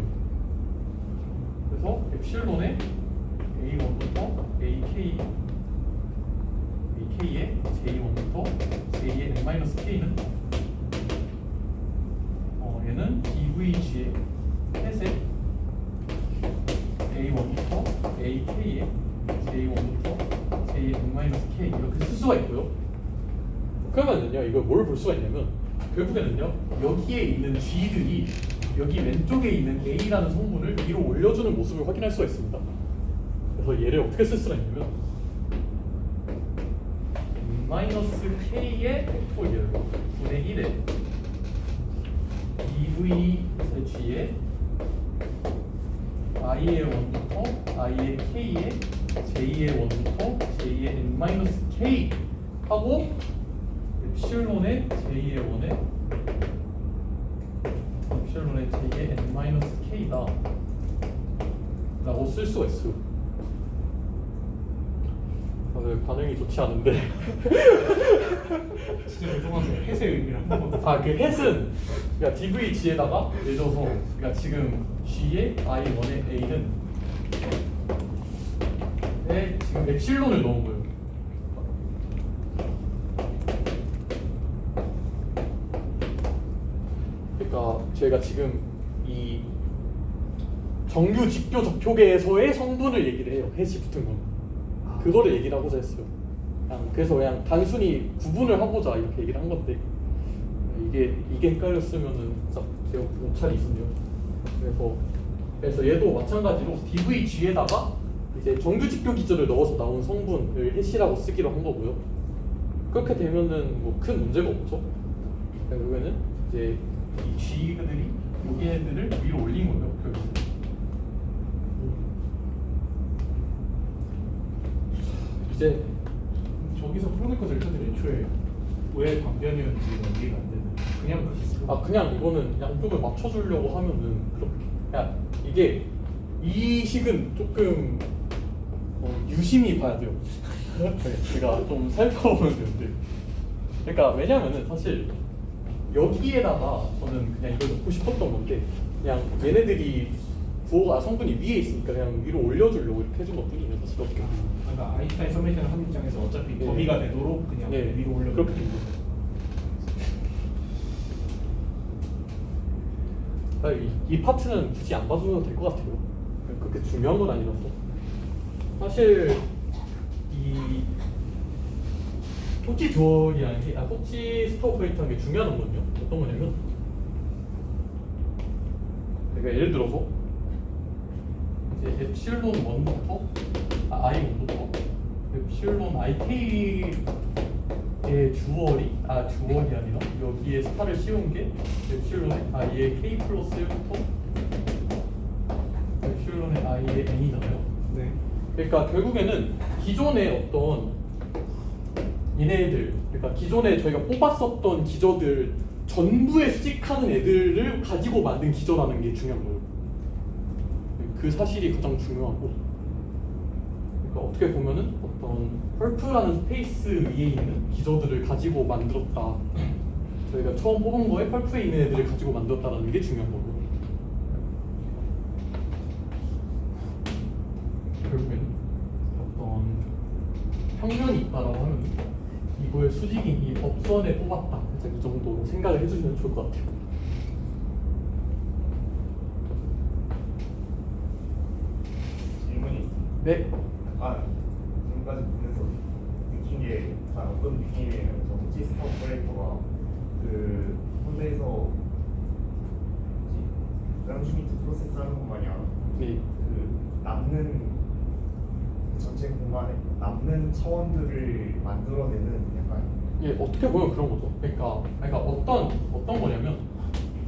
그래서 엡실론의 a1부터 ak의 j1부터 j의 n-k는 얘는 dvg의 해석 a1부터 ak의 j1부터 j의 n-k 이렇게 쓸 수가 있고요. 그러면은요 이걸 뭘 볼 수가 있냐면 결국에는요 여기에 있는 g들이 여기 왼쪽에 있는 a라는 성분을 위로 올려주는 모습을 확인할 수가 있습니다. 그래서 얘를 어떻게 쓸 수가 있냐면 -k의 팩토리얼 분의 1에 dvg의 i의 1부터 i의 k의 j의 1부터 j의 n-k 하고 엡실론의 j의 1에 엡실론의 j의 n-k다 라고 쓸 수가 있어요. 다들 반응이 좋지 않은데 진짜 죄송한데 해석 의미를 한 번만 더. 그 햇은 그러니까 dvg에다가 내줘서 그러니까 지금 g의 i1의 a는 지금 엡실론을 넣은 거예요. 그러니까 저희가 지금 이 정규 직교 좌표계에서의 성분을 얘기를 해요. 햇이 붙은 건 그거를 얘기를 하고자 했어요. 그냥 단순히 구분을 하고자 이렇게 얘기를 한 건데 이게 헷갈렸으면은 제가 오차리 있었네요. 그래서 얘도 마찬가지로 dvg에다가 이제 정규 직교 기준을 넣어서 나온 성분을 햇이라고 쓰기로 한 거고요. 그렇게 되면은 뭐 큰 문제가 없죠. 결국에는 이제 이 g들이 여기 애들을 위로 올린 거예요. 결국은. 이제 저기서 프로네커 델타들이 애초에 왜 방변이었는지 이해가 안 되는. 그냥 그렇게 쓰고. 그냥 이거는 양쪽을 맞춰주려고 하면은 그렇게 그냥 이게 이 식은 조금 유심히 봐야 돼요. 제가 좀 살펴보면 되는데 그러니까 왜냐면은 사실 여기에다가 저는 그냥 이걸 넣고 싶었던 건데 그냥 얘네들이 부호가 성분이 위에 있으니까 그냥 위로 올려주려고 이렇게 해준 것 뿐이에요. 사실 어떻게 그러니까 아인슈타인 서메이션을 한 입장에서 어차피 네. 더비가 되도록 그냥 위로 올려. 그렇게 된 거죠. 이 파트는 굳이 안 봐줘도 될 것 같아요. 그렇게 중요한 건 아니라서. 사실 이 토치 듀얼이라는 게, 토치 스타 오퍼레이터라는 게 중요한 거거든요. 어떤 거냐면, 그러니까 예를 들어서 이제 엡실론 1부터 i1부터 엡실론 ik의 주얼이 아니라 여기에 스타를 씌운 게 엡실론의 i의 k 플러스 1부터 엡실론의 i의 n이잖아요. 네. 그러니까 결국에는 기존의 어떤 얘네들, 그러니까 기존에 저희가 뽑았었던 기저들 전부에 수직하는 애들을 가지고 만든 기저라는 게 중요한 거예요. 그 사실이 가장 중요하고, 그러니까 어떻게 보면은 어떤 펄프라는 스페이스 위에 있는 기저들을 가지고 만들었다. 저희가 처음 뽑은 거에 펄프에 있는 애들을 가지고 만들었다라는 게 중요한 거고. 결국엔 어떤 평면이 있다라고 하면 이걸 수직인 이 법선에 뽑았다. 이 정도로 생각을 해주시면 좋을 것 같아요. 질문이 있습니다. 네. 지금까지 보면서 느낀 게 어떤 느낌이냐면 저 지스타 오퍼레이터가 그 현대에서 랑슈미트 프로세스 하는 것 마냥 네. 그 남는 그 전체 공간에 남는 차원들을 만들어내는 약간 예, 어떻게 보면 그런 거죠. 그러니까 어떤 거냐면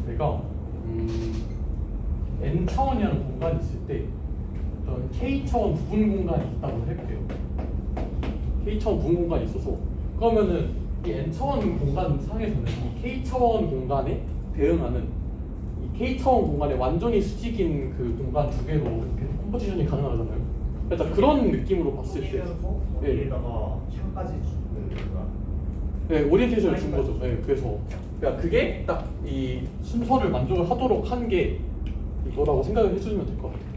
저희가 n 차원이라는 공간이 있을 때 어떤 k 차원 부분 공간이 있다고 할게요. k 차원 부분 공간이 있어서 그러면은 이 n 차원 공간 상에서는 이 k 차원 공간에 대응하는 이 k 차원 공간에 완전히 수직인 그 공간 두 개로 이렇게 컴포지션이 가능하잖아요. 그러니까 그런 느낌으로 봤을 때, 꾸미면서 예. 거기에다가 향까지 주는 그가 네, 오리엔테이션을 준 거죠. 네, 그래서 그러니까 그게 딱 이 순서를 만족을 하도록 한 게 이거라고 생각을 해주시면 될 것 같아요.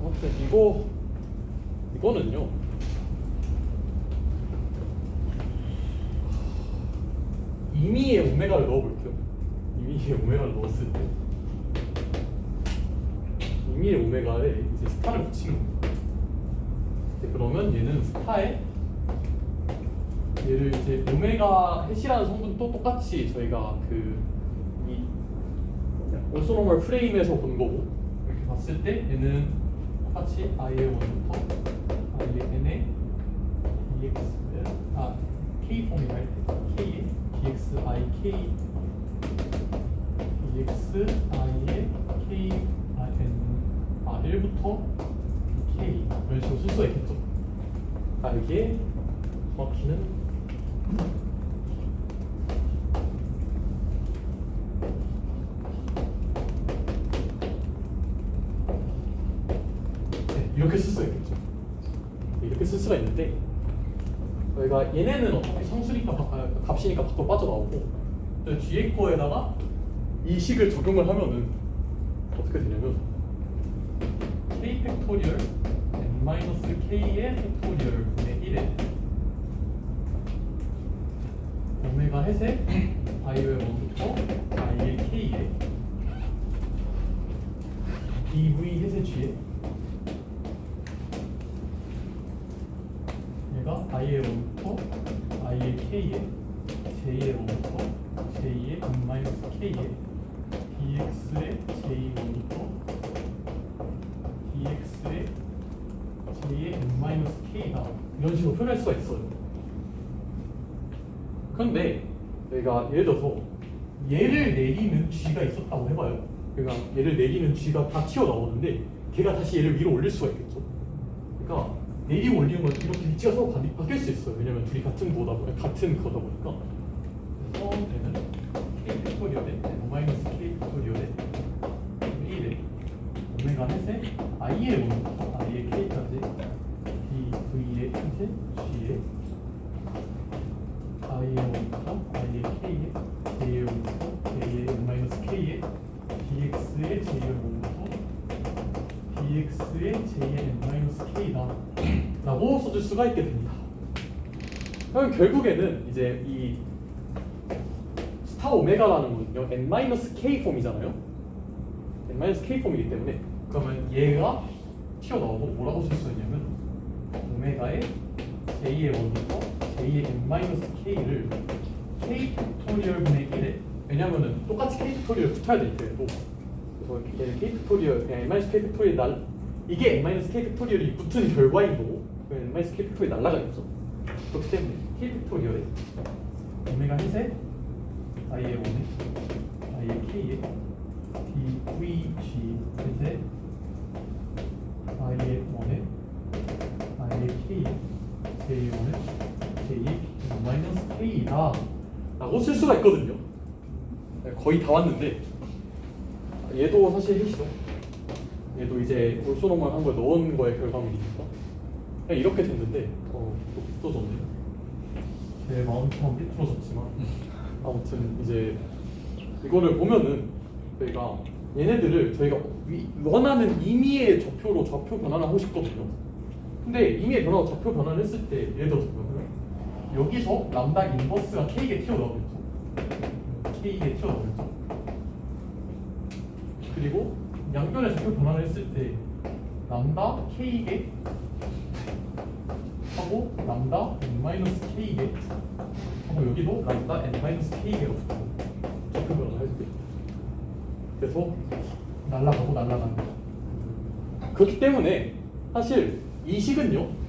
아무튼 이거는요. 임의의 오메가를 넣어볼게요. 임의의 오메가를 넣었을 때 임의의 오메가에 이제 스타를 붙이는 겁니다. 그러면 얘는 스타에 얘를 이제 오메가 햇이라는 성분도 똑같이 저희가 이 올소노멀 프레임에서 본 거고 이렇게 봤을 때 얘는 똑같이 i의 1부터 i의 n에 dx k 폼이 할 때 k에 dx i k dx i의 k n 1부터 k 이런 식으로 쓸 수가 있겠죠. 여기에 정확히는 이렇게 쓸 수가 있겠죠. 이렇게 쓸 수가 있는데 저희가 얘네는 어차피 상수니까 값이니까 밖으로 빠져나오고 뒤에 거에다가 이 식을 적용을 하면은 어떻게 되냐면 k 팩토리얼 n-k의 팩토리얼 분의 1에 오메가 햇의 i의 1부터 i의 k에 dv 햇의 g에 얘가 i의 1부터 i의 k에 j의 1부터 j의 n-k에 dx의 j1부터 dx의 j의 n-k다 이런 식으로 표현할 수가 있어요. 그런데 저희가 예를 들어서 얘를 내리는 g가 있었다고 해봐요. 그러니까 얘를 내리는 g가 다 튀어나오는데 걔가 다시 얘를 위로 올릴 수가 있겠죠. 그러니까 내리고 올리는 건 이렇게 위치가 서로 바뀔 수 있어요. 왜냐면 둘이 같은 거다 보니까. 그래서 얘는 k 팩토리얼에 n-k 팩토리얼에 1에 오메가 햇의 i의 1부터 i의 k까지 dv의 햇의 g에 i의 1부터 i의 k에 j의 1부터 j의 n-k에 dx의 j의 1부터 dx의 j의 n-k다 라고 써줄 수가 있게 됩니다. 그럼 결국에는 이제 이 스타 오메가라는 건요 n-k 폼이잖아요. n-k 폼이기 때문에 그러면 얘가 튀어나오고 뭐라고 쓸 수 있냐면 오메가의 j의 1부터 j의 n-k를 k 팩토리얼 분의 1에 왜냐면은 똑같이 k 팩토리얼 붙어야 되니까 얘도 그래서 얘는 k 팩토리얼 그냥 n-k 팩토리얼 이게 n-k 팩토리얼이 붙은 결과인 거고 n-k 팩토리얼이 날라가겠죠. 그렇기 때문에 k 팩토리얼에 오메가 햇의 i의 1에 i의 k에 dvg 햇의 i의 1에 i의 k에 j1에 j의 n-k다 라고 쓸 수가 있거든요. 네, 거의 다 왔는데 얘도 사실 핵이죠. 얘도 이제 올소노멀 한 걸 넣은 거의 결과물이니까 그냥 이렇게 됐는데 또 삐뚤어졌네요. 제 마음처럼 삐뚤어졌지만 아무튼 이제 이거를 보면은 저희가 얘네들을 저희가 원하는 임의의 좌표로 좌표 변환을 하고 싶거든요. 근데 임의의 변화로 좌표 변환을 했을 때 예를 들어서 여기서 람다 인버스가 K에 튀어나오겠죠. K에 튀어나오겠죠. 그리고 양변의 좌표 변환을 했을 때 람다 K에 하고 람다 n-K에 하고 여기도 람다 n-K에로 좌표 변환을 할 때 그래서 날아가고 날아가는 거죠. 그렇기 때문에 사실 이 식은요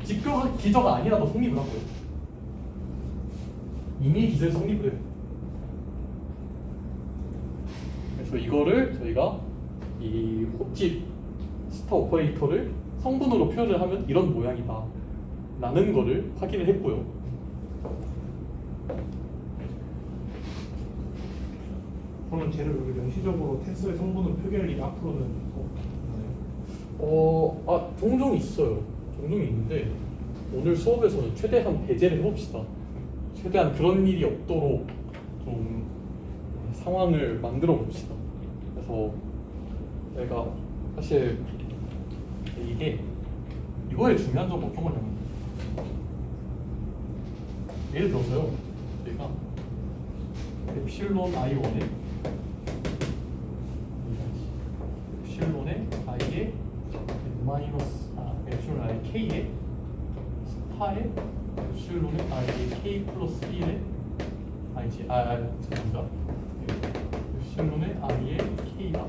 직교가 기저가 아니라도 성립을 하고요. 이미 기저에 성립을 해요. 그래서 이거를 저희가 이 홉집 스타 오퍼레이터를 성분으로 표현을 하면 이런 모양이다 라는 거를 확인을 했고요. 그러면 쟤를 여기 명시적으로 텐서의 성분을 표기할 일이 앞으로는 없나요? 종종 있어요. 종종 있는데 오늘 수업에서는 최대한 배제를 해봅시다. 최대한 그런 일이 없도록 좀 상황을 만들어 봅시다. 그래서 내가 사실 이거에 중요한 점은 어떤 거냐면 예를 들어서요. 제가 엡실론 I1에 엡실론의 I에 엡실론 I K에 스타에 엡실론의 I에 K 플러스 1에 죄송합니다. 엡실론의 I에 K다.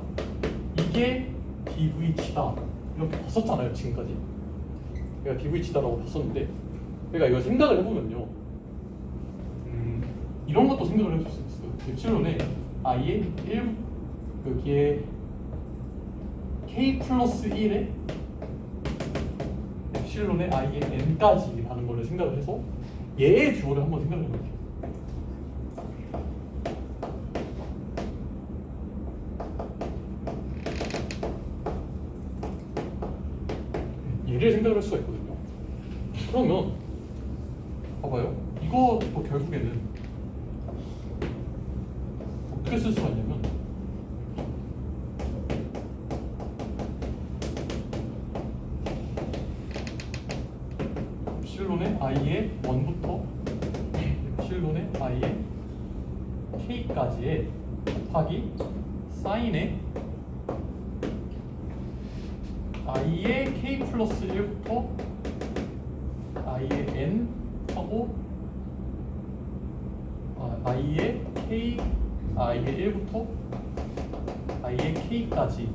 이게 DV치다 이렇게 봤었잖아요 지금까지. 내가 DV치다라고 봤었는데 그러니까 이거 생각을 해보면요 이런 것도 생각을 해볼 수 있어요. 엡실론의 I에 1 여기에 K 플러스 1에 엡실론의 I에 N까지 라는 걸 생각을 해서 얘의 듀얼을 한번 생각을 해볼게요. 얘를 생각을 할 수가 있거든요. 그러면 봐봐요. 이것도 결국에는 어떻게 쓸 수가 있냐면 엡실론의 I의 1부터 엡실론의 I의 K까지의 곱하기 사인의 I의 K 플러스 1부터 I의 N 하고 I의 K I의 1부터 I의 K까지를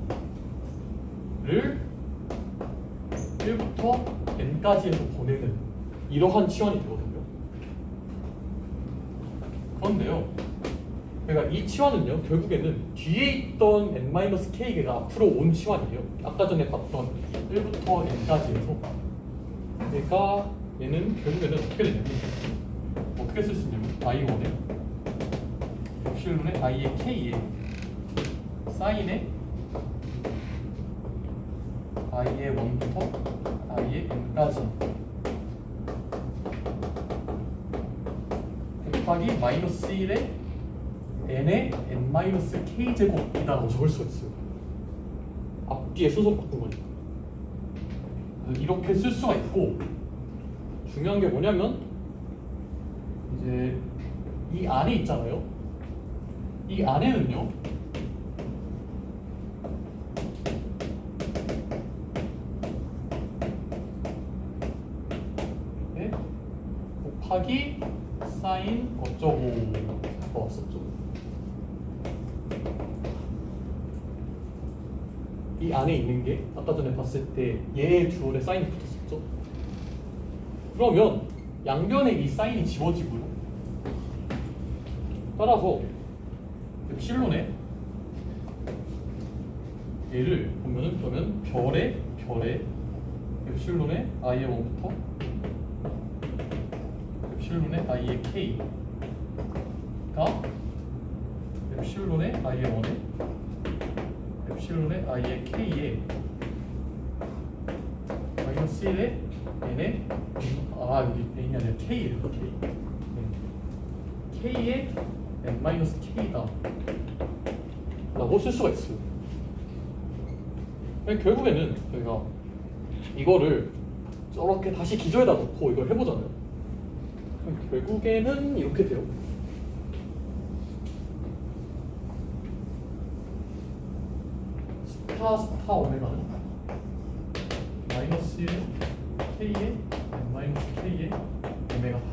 1부터 N까지 해서 보내는 이러한 치환이 되거든요. 그런데요 그러니까 이 치환은요 결국에는 뒤에 있던 N-K가 앞으로 온 치환이에요. 아까 전에 봤던 1부터 N까지 해서 그러니까 얘는 결국에는 어떻게 되냐면 어떻게 쓸 수 있냐면 I1에 엡실론의 I의 K에 사인의 I의 1부터 I의 N까지 곱하기 마이너스 1에 n의 n-k 제곱이다라고 적을 수가 있어요. 앞뒤에 순서를 바꾼 거니까. 그래서 이렇게 쓸 수가 있고 중요한 게 뭐냐면 이제 이 안에 있잖아요. 이 안에는요. 네? 곱하기 사인 어쩌고 나왔었죠. 이 안에 있는 게 아까 전에 봤을 때 얘의 듀얼에 사인이 붙었었죠. 그러면 양변에 이 사인이 지워지고요. 따라서 엡실론에 얘를 보면은 그러면 별의 엡실론의 I의 1부터 엡실론의 I의 K 엡실론의 i의 1에 엡실론의 i의 k에 마이너스 1에 n에 여기 n이 아니라 k예요. k에 n-k다 라고 쓸 수가 있어요. 결국에는 저희가 이거를 저렇게 다시 기저에다 놓고 이걸 해보잖아요. 결국에는 이렇게 돼요. 스타 오메가는 마이너스 1 k에 마이너스 k에 오메가다.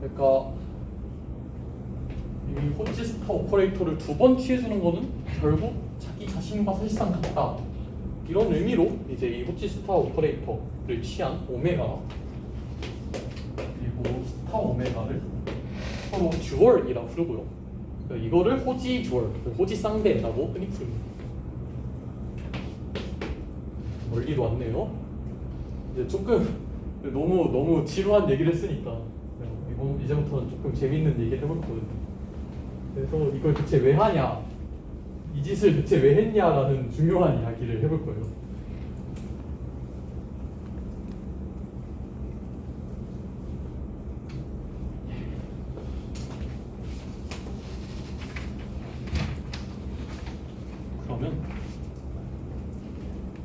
그러니까 이 호치스타 오퍼레이터를 두 번 취해주는 거는 결국 자기 자신과 사실상 같다. 이런 의미로 이제 이 호치스타 오퍼레이터를 취한 오메가 그리고 스타 오메가를 서로 듀얼이라고 부르고요. 그러니까 이거를 호지 듀얼, 호지 쌍대라고 흔히 부릅니다. 멀리도 왔네요. 이제 조금 너무 지루한 얘기를 했으니까 이번 이제부터는 조금 재밌는 얘기를 해볼 거거든요. 그래서 이걸 대체 왜 하냐, 이 짓을 대체 왜 했냐라는 중요한 이야기를 해볼 거예요. 그러면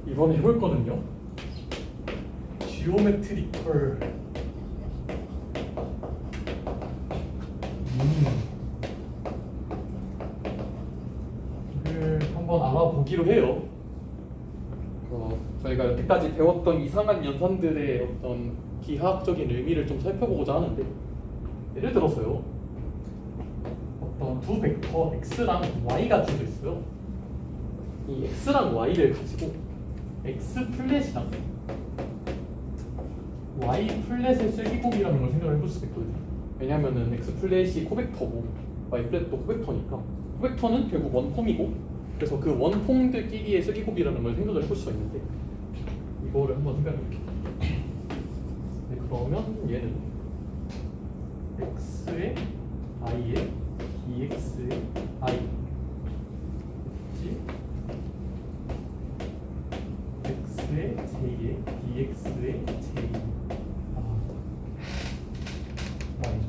이번에 해볼 거는요, 지오메트리컬 를 한번 알아보기로 해요. 저희가 여태까지 배웠던 이상한 연산들의 어떤 기하학적인 의미를 좀 살펴보고자 하는데, 예를 들어서요, 어떤 두 벡터 x랑 y가 주어져 있어요. 이 x랑 y를 가지고 x 플랫이랑 y 플랫의 쐐기곱이라는 걸 생각을 해볼 수가 있거든요. 왜냐면은 x 플랫이 코벡터고 y 플랫도 코벡터니까 코벡터는 결국 원폼이고, 그래서 그 원폼들끼리의 쐐기곱이라는 걸 생각을 해볼 수가 있는데, 이거를 한번 생각해 볼게요. 네, 그러면 얘는 x의 i에 dx의 i x의 j에 dx의 j y죠.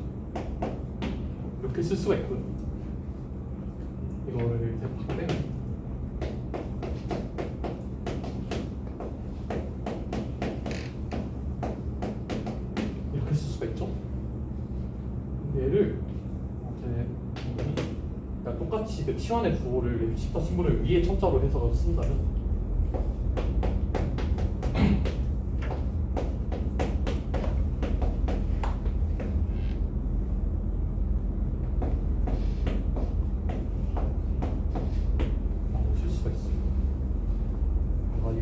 이렇게 쓸 수가 있고요. 이거를 이제 바꾸면 이렇게 쓸 수가 있죠. 얘를 이제 그러니까 똑같이 그 T1의 부호를 T10 신분을 위에 첨자로 해서 쓴다면 쓸 수가 있어요.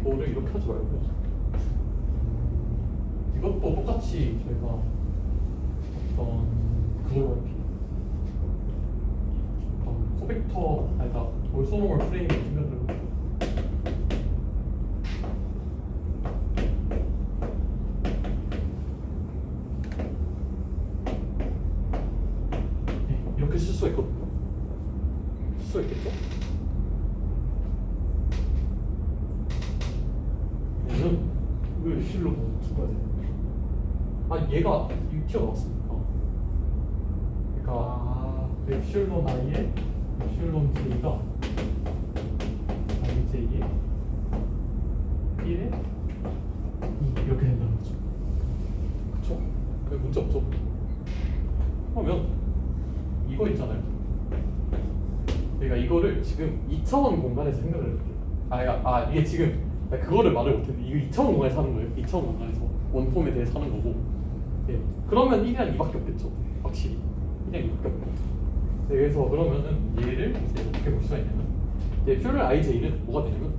이거를 이렇게 하지 말고 이것도 똑같이 저희가 어떤 그걸 할게요. 코벡터 아니다 올소노멀 프레임을 생각을 해볼게요. 네, 이렇게 쓸 수가 있거든요. 쓸 수가 있겠죠? 얘는 왜 실로 추가되는 거죠? 얘가 이거 튀어나왔습니다. 그러니까 엡실론 i에 엡실론 j가 ij에 1에 2 이렇게 된다는 거죠. 그쵸? 왜 문제 없죠? 그러면 이거 있잖아요. 그러니까 이거를 지금 2차원 공간에서 생각을 해볼게요. 이게 지금 그거를 말을 못했는데 이거 2차원 공간에서 하는 거예요. 2차원 공간에서 원폼에 대해서 하는 거고. 예. 그러면 1이랑 2밖에 없겠죠. 확실히 1이랑 2밖에 없고. 네, 그래서 그러면은 얘를 이제 어떻게 볼 수가 있냐면, 이제 퓨럴 ij는 뭐가 되냐면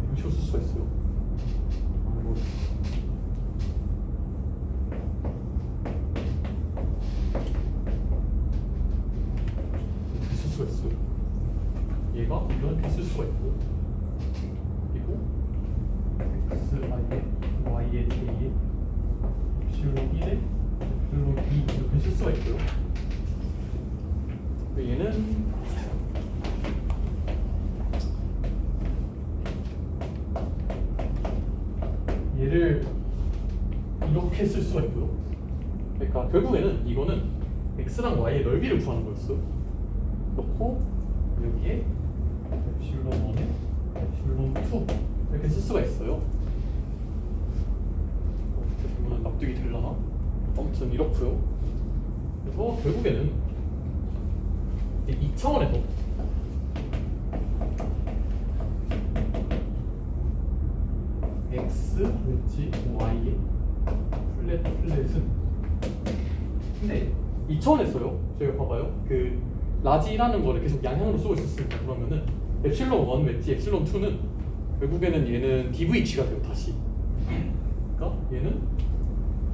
이런 식으로 쓸 수가 있어요. 쓸 수가 있고, 그리고 xi에 y에 j에 epsilon 1에 epsilon 2 이렇게 쓸 수가 있고요. 얘는 얘를 이렇게 쓸 수가 있고요. 그러니까 결국에는 이거는 x랑 y의 넓이를 구하는 거였어요. 그렇고 여기에 epsilon 1에 epsilon 2 이렇게 쓸 수가 있어요. 어떻게 보면 납득이 되려나? 아무튼 이렇고요. 그래서 결국에는 이제 2차원에서 x, 웨지, y의 플랫은 근데 2차원에서요. 저희가 봐봐요. 그 라지라는 거를 계속 양향으로 쓰고 있었으니까 그러면은 epsilon 1 웨지, epsilon 2는 결국에는 얘는 dvh가 돼요. 다시. 그러니까 얘는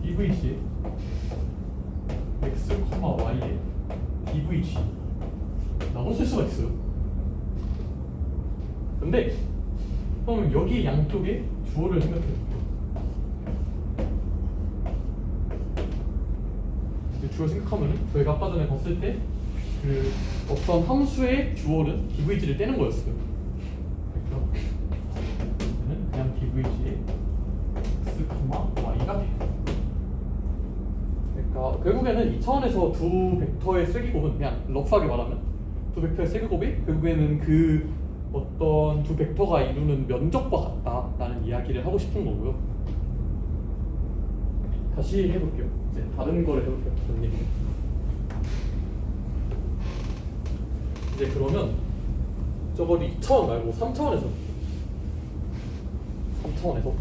dvh의 x, y의 dvh 라고 쓸 수가 있어요. 근데 그럼 여기 양쪽에 주어를 생각해 볼게요. 주어 생각하면은 저희가 아까 전에 봤을 때 그 어떤 함수의 주어는 dvg를 떼는 거였어요. 그러니까 얘는 그냥 dvg의 x, y가 돼요. 그러니까 결국에는 2차원에서 두 벡터의 세기곱은 그냥 럭하게 말하면 두 벡터의 세기곱이 결국에는 그 어떤 두 벡터가 이루는 면적과 같다라는 이야기를 하고 싶은 거고요. 다시 해볼게요. 이제 다른 거를 해볼게요. 다른 얘기. 이제 그러면 저걸 2차원 말고 3차원에서 3차원에서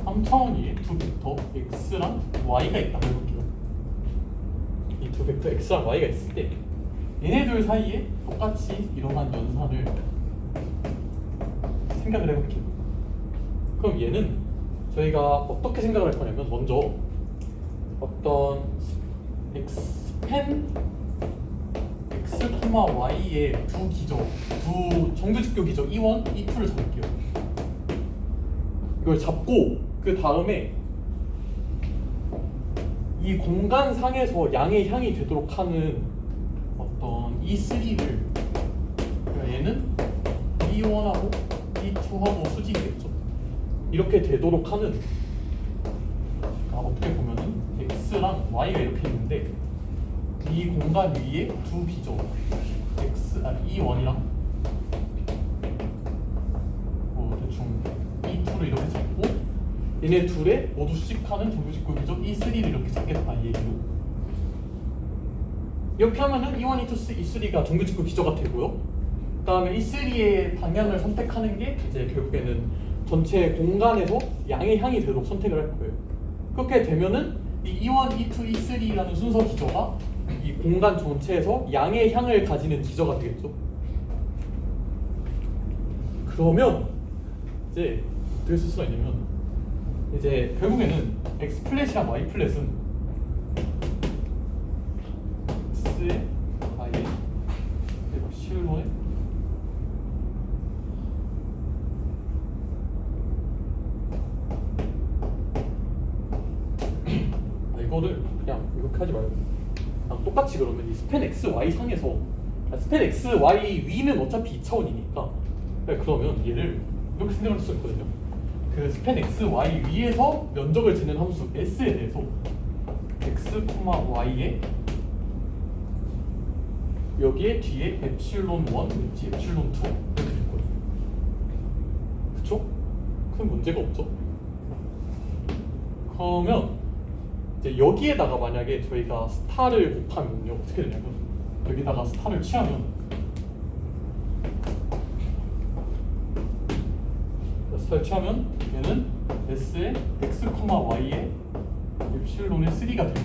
3차원위에 두 벡터 x랑 y가 있다고 해볼게요. 이 두 벡터 x랑 y가 있을 때 얘네들 사이에 똑같이 일어난 연산을 생각을 해볼게요. 그럼 얘는 저희가 어떻게 생각을 할 거냐면 먼저 어떤 x펜 x, y의 두 기저, 두 정규직교 기저 E1, E2를 잡을게요. 이걸 잡고 그 다음에 이 공간상에서 양의 향이 되도록 하는 어떤 E3를 그러니까 얘는 E1하고 E2하고 수직이겠죠. 이렇게 되도록 하는 어떻게 보면은 x랑 y가 이렇게 있는데 이 공간 위에 두 기저 E1이랑 대충 E2를 이렇게 잡고 얘네 둘의 모두 수직하는 정규직교 기저 E3를 이렇게 잡겠다 이 얘기로. 이렇게 하면은 E1, E2, E3가 정규직교 기저가 되고요. 그 다음에 E3의 방향을 선택하는 게 이제 결국에는 전체 공간에서 양의 향이 되도록 선택을 할 거예요. 그렇게 되면은 이 E1, E2, E3라는 순서 기저가 이 공간 전체에서 양의 향을 가지는 기저가 되겠죠. 그러면 이제 어떻게 쓸 수가 있냐면 이제 결국에는 x 플랫이랑 y 플랫은 x의 y의 그리고 실로의 이거를 그냥 이렇게 하지 말고 그냥 똑같이 그러면 이 스팬 x, y 상에서 스팬 x, y 위는 어차피 2차원이니까 그러면 얘를 이렇게 생각할 수 있거든요. 그 스팬 x, y 위에서 면적을 재는 함수 s에 대해서 x, y에 여기에 뒤에 epsilon 1, epsilon 2 이렇게 될 거예요. 그쵸? 큰 문제가 없죠? 그러면 이제 여기에다가 만약에 저희가 스타를 곱하면요 어떻게 되냐면 여기다가 스타를 취하면 스타를 취하면 얘는 s의 x, y의 epsilon의 3가 돼요.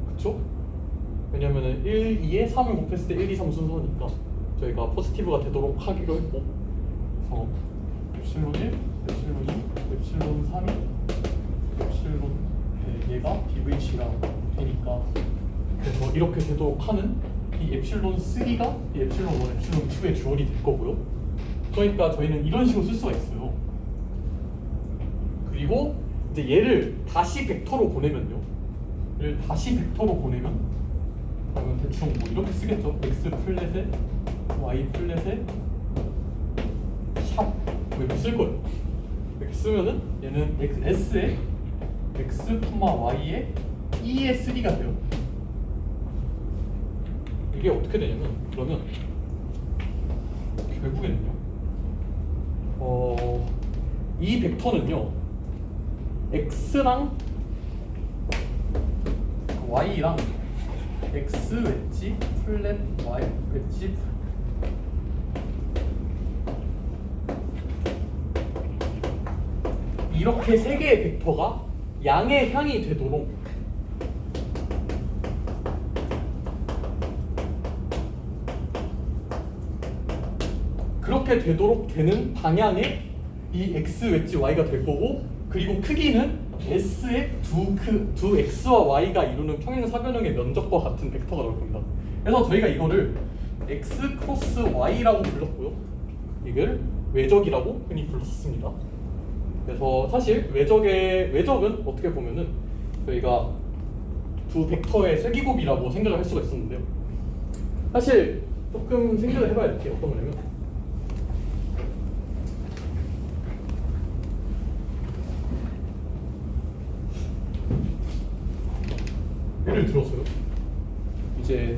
그쵸? 왜냐면은 1, 2에 3을 곱했을 때 1, 2, 3 순서니까 저희가 포지티브가 되도록 하기로 했고 그래서 epsilon 1, epsilon 2, epsilon 3이 epsilon 얘가 dvh가 되니까 그래서 이렇게 되도록 하는 이 엡실론 3가 이 엡실론 1, 엡실론 2의 주얼이 될 거고요. 그러니까 저희는 이런 식으로 쓸 수가 있어요. 그리고 이제 얘를 다시 벡터로 보내면요. 얘를 다시 벡터로 보내면 그러면 대충 뭐 이렇게 쓰겠죠. x 플랫에 y 플랫에 샵 이렇게 쓸 거예요. 이렇게 쓰면은 얘는 s에 x, y에 e의 3가 돼요. 이게 어떻게 되냐면 그러면 결국에는요. 이 벡터는요. x랑 y랑 x 웨지 플랫 y 웨지 이렇게 세 개의 벡터가 양의 향이 되도록 그렇게 되도록 되는 방향의 이 x 웨지 y가 될 거고, 그리고 크기는 s의 두 x와 y가 이루는 평행사변형의 면적과 같은 벡터가 나올 겁니다. 그래서 저희가 이거를 x 크로스 y라고 불렀고요. 이걸 외적이라고 흔히 불렀습니다. 그래서 사실 외적은 어떻게 보면은 저희가 두 벡터의 세기곱이라고 생각을 할 수가 있었는데요. 사실 조금 생각을 해봐야 될 게 어떤 거냐면, 예를 들어서요. 이제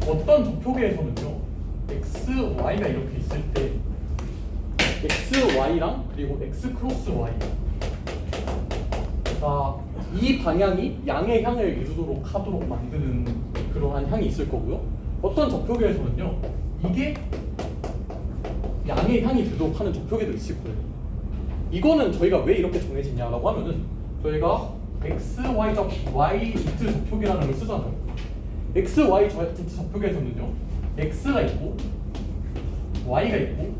어떤 좌표계에서는요, x, y가 이렇게 있을 때 x, y랑 그리고 x 크로스 y 이 방향이 양의 향을 이루도록 하도록 만드는 그러한 향이 있을 거고요. 어떤 좌표계에서는요, 이게 양의 향이 되도록 하는 좌표계도 있을 거예요. 이거는 저희가 왜 이렇게 정해지냐라고 하면은 저희가 x, y, y, z 좌표계라는 걸 쓰잖아요. x, y, z 좌표계에서는요, x가 있고 y가 있고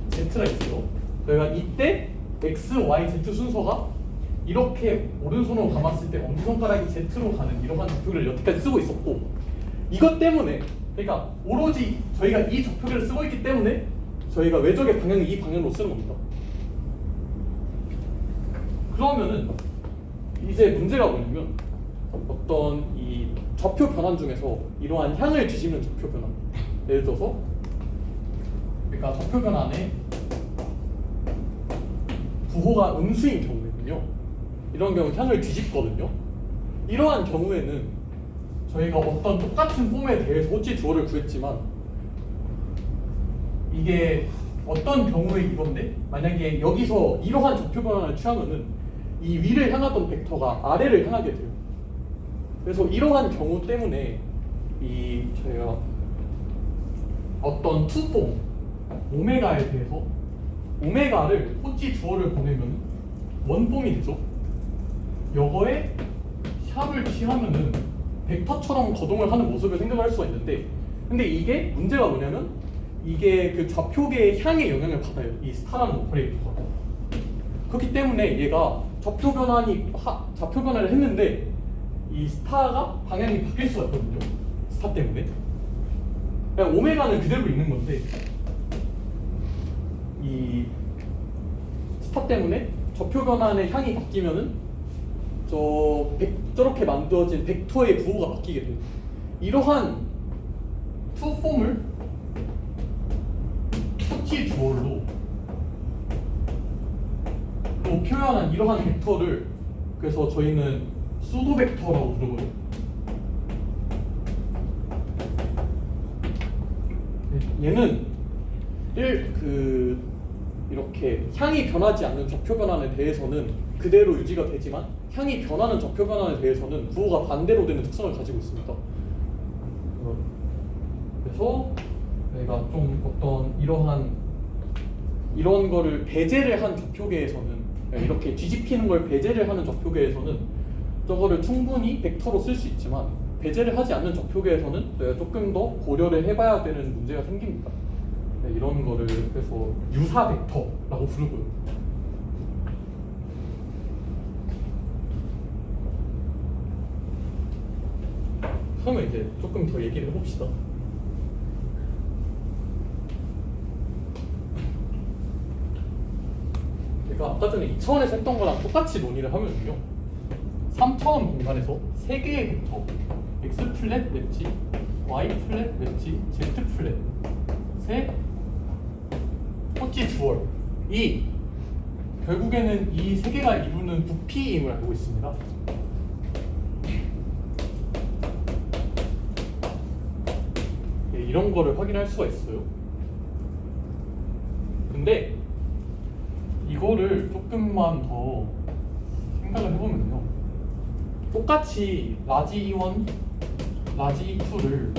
z가 있어요. 저희가 이때 x, y, z 순서가 이렇게 오른손으로 감았을 때 엄지손가락이 z로 가는 이러한 좌표계를 여태까지 쓰고 있었고, 이것 때문에 그러니까 오로지 저희가 이 좌표계를 쓰고 있기 때문에 저희가 외적의 방향을 이 방향으로 쓰는 겁니다. 그러면은 이제 문제가 뭐냐면, 어떤 이 좌표 변환 중에서 이러한 향을 뒤집는 좌표 변환, 예를 들어서 그러니까 좌표 변환에 부호가 음수인 경우에는요, 이런 경우 향을 뒤집거든요. 이러한 경우에는 저희가 어떤 똑같은 폼에 대해서 호치 주어를 구했지만, 이게 어떤 경우에 이건데, 만약에 여기서 이러한 좌표 변환을 취하면은 이 위를 향하던 벡터가 아래를 향하게 돼요. 그래서 이러한 경우 때문에 이 저희가 어떤 투폼 오메가에 대해서 오메가를 호치 주어를 보내면 원폼이 되죠. 요거에 샵을 취하면은 벡터처럼 거동을 하는 모습을 생각할 수가 있는데, 근데 이게 문제가 뭐냐면 이게 그 좌표계의 향에 영향을 받아요. 이 스타라는 오퍼레이터가. 그렇기 때문에 얘가 좌표 변환을 했는데 이 스타가 방향이 바뀔 수가 있거든요. 스타 때문에. 그냥 오메가는 그대로 있는 건데 이 스타 때문에 좌표 변환의 향이 바뀌면은 저렇게 만들어진 벡터의 부호가 바뀌게 돼요. 이러한 투폼을 호치 주얼로 표현한 이러한 벡터를 그래서 저희는 수도 벡터라고 부르거든요. 얘는 이렇게 향이 변하지 않는 좌표 변환에 대해서는 그대로 유지가 되지만, 향이 변하는 좌표 변환에 대해서는 부호가 반대로 되는 특성을 가지고 있습니다. 그래서 내가 좀 어떤 이런 거를 배제를 한 좌표계에서는, 이렇게 뒤집히는 걸 배제를 하는 좌표계에서는 저거를 충분히 벡터로 쓸 수 있지만, 배제를 하지 않는 좌표계에서는 조금 더 고려를 해봐야 되는 문제가 생깁니다. 이런 거를 그래서 유사 벡터라고 부르고요. 그러면 이제 조금 더 얘기를 해봅시다. 제가 아까 전에 2차원에서 했던 거랑 똑같이 논의를 하면요, 3차원 공간에서 3개의 벡터 X 플랫 엣지, Y 플랫 엣지, Z 플랫 세 코치 듀얼 이 결국에는 이 3개가 이루는 부피임을 알고 있습니다. 네, 이런 거를 확인할 수가 있어요. 근데 이거를 조금만 더 생각을 해보면요, 똑같이 라지 E1, 라지 E2를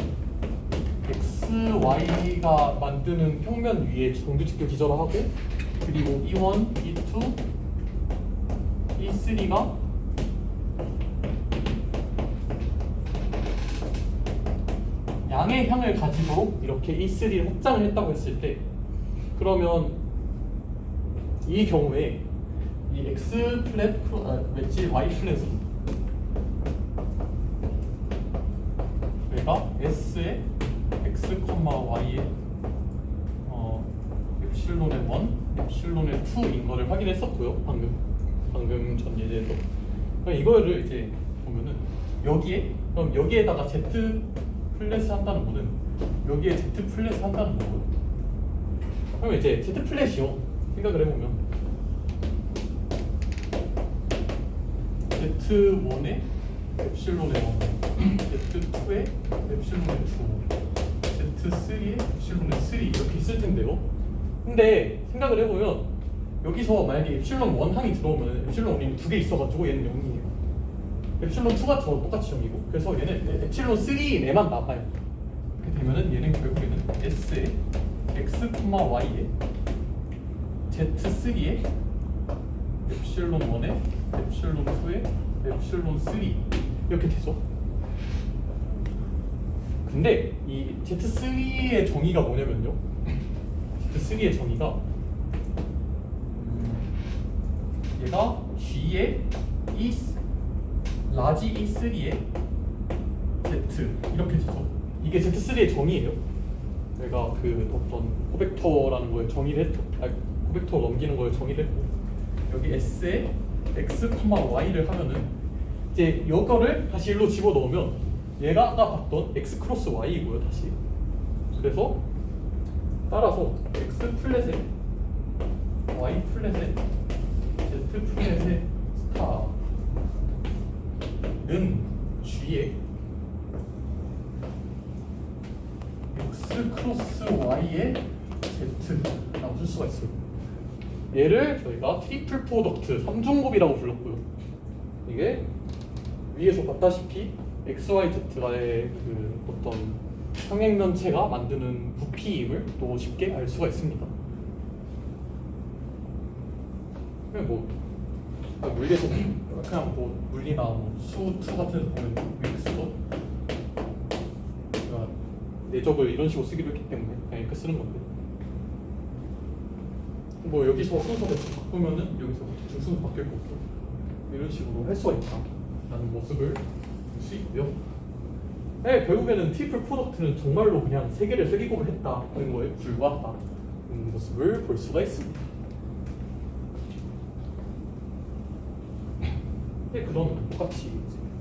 X, Y가 만드는 평면 위에 정규직교 기절하고, 그리고 E1, E2, E3가 양의 향을 가지도록 이렇게 E3를 확장을 했다고 했을 때, 그러면 이 경우에 이 X 플랫 웨지 Y 플랫은 얘가 S의 X, Y의 엡실론의 1, 엡실론의 2인 거를 확인했었고요. 방금 전 예제에서. 그럼 이거를 이제 보면은 그럼 여기에다가 Z 플랫을 한다는 거는 여기에 Z 플랫을 한다는 거고요. 그러면 이제 Z 플랫이요, 생각을 해보면 Z1의 엡실론의 1, Z2의 엡실론의 2, Z3의 엡실론의 3 이렇게 있을 텐데요. 근데 생각을 해보면 여기서 만약에 엡실론 1 항이 들어오면 엡실론 1이 2개 있어가지고 얘는 0이에요. 엡실론 2가 저 똑같이 0이고, 그래서 얘는 엡실론 3 내만 남아요. 그렇게 되면은 얘는 결국에는 S의 X, Y의 Z3의 엡실론 1의 엡실론 2의 엡실론 3 이렇게 되죠. 근데 이 Z3의 정의가 뭐냐면요, Z3의 정의가 얘가 G의 라지 E3의 Z 이렇게 되죠. 이게 Z3의 정의예요. 내가 그 어떤 코벡터라는 거에 정의를 했죠. 코벡터 넘기는 거에 정의를 했고, 여기 S에 X, Y를 하면은 이제 이거를 다시 일로 집어넣으면 얘가 아까 봤던 X 크로스 Y이고요, 다시. 그래서 따라서 X 플랫에 Y 플랫에 Z 플랫에 스타는 G에 X 크로스 Y의 Z라고 쓸 수가 있어요. 얘를 저희가 트리플 프로덕트 3중곱이라고 불렀고요. 이게 위에서 봤다시피 XYZ가의 그 어떤 평행면체가 만드는 부피임을 또 쉽게 알 수가 있습니다. 그냥 뭐 물리에서 그냥 뭐 물리나 뭐 수2 같은 데서 보면 X도 그러니까 내적을 이런 식으로 쓰기도 했기 때문에 그냥 이렇게 쓰는 건데, 뭐 여기서 순서 대충 바꾸면은 여기서 중순서 바뀔 거고 이런 식으로 할 수가 있다라는 모습을 볼 수 있고요. 네, 결국에는 트리플 프로덕트는 정말로 그냥 세 개를 세기곱을 했다는 거에 불과하다는 모습을 볼 수가 있습니다. 네, 그럼 똑같이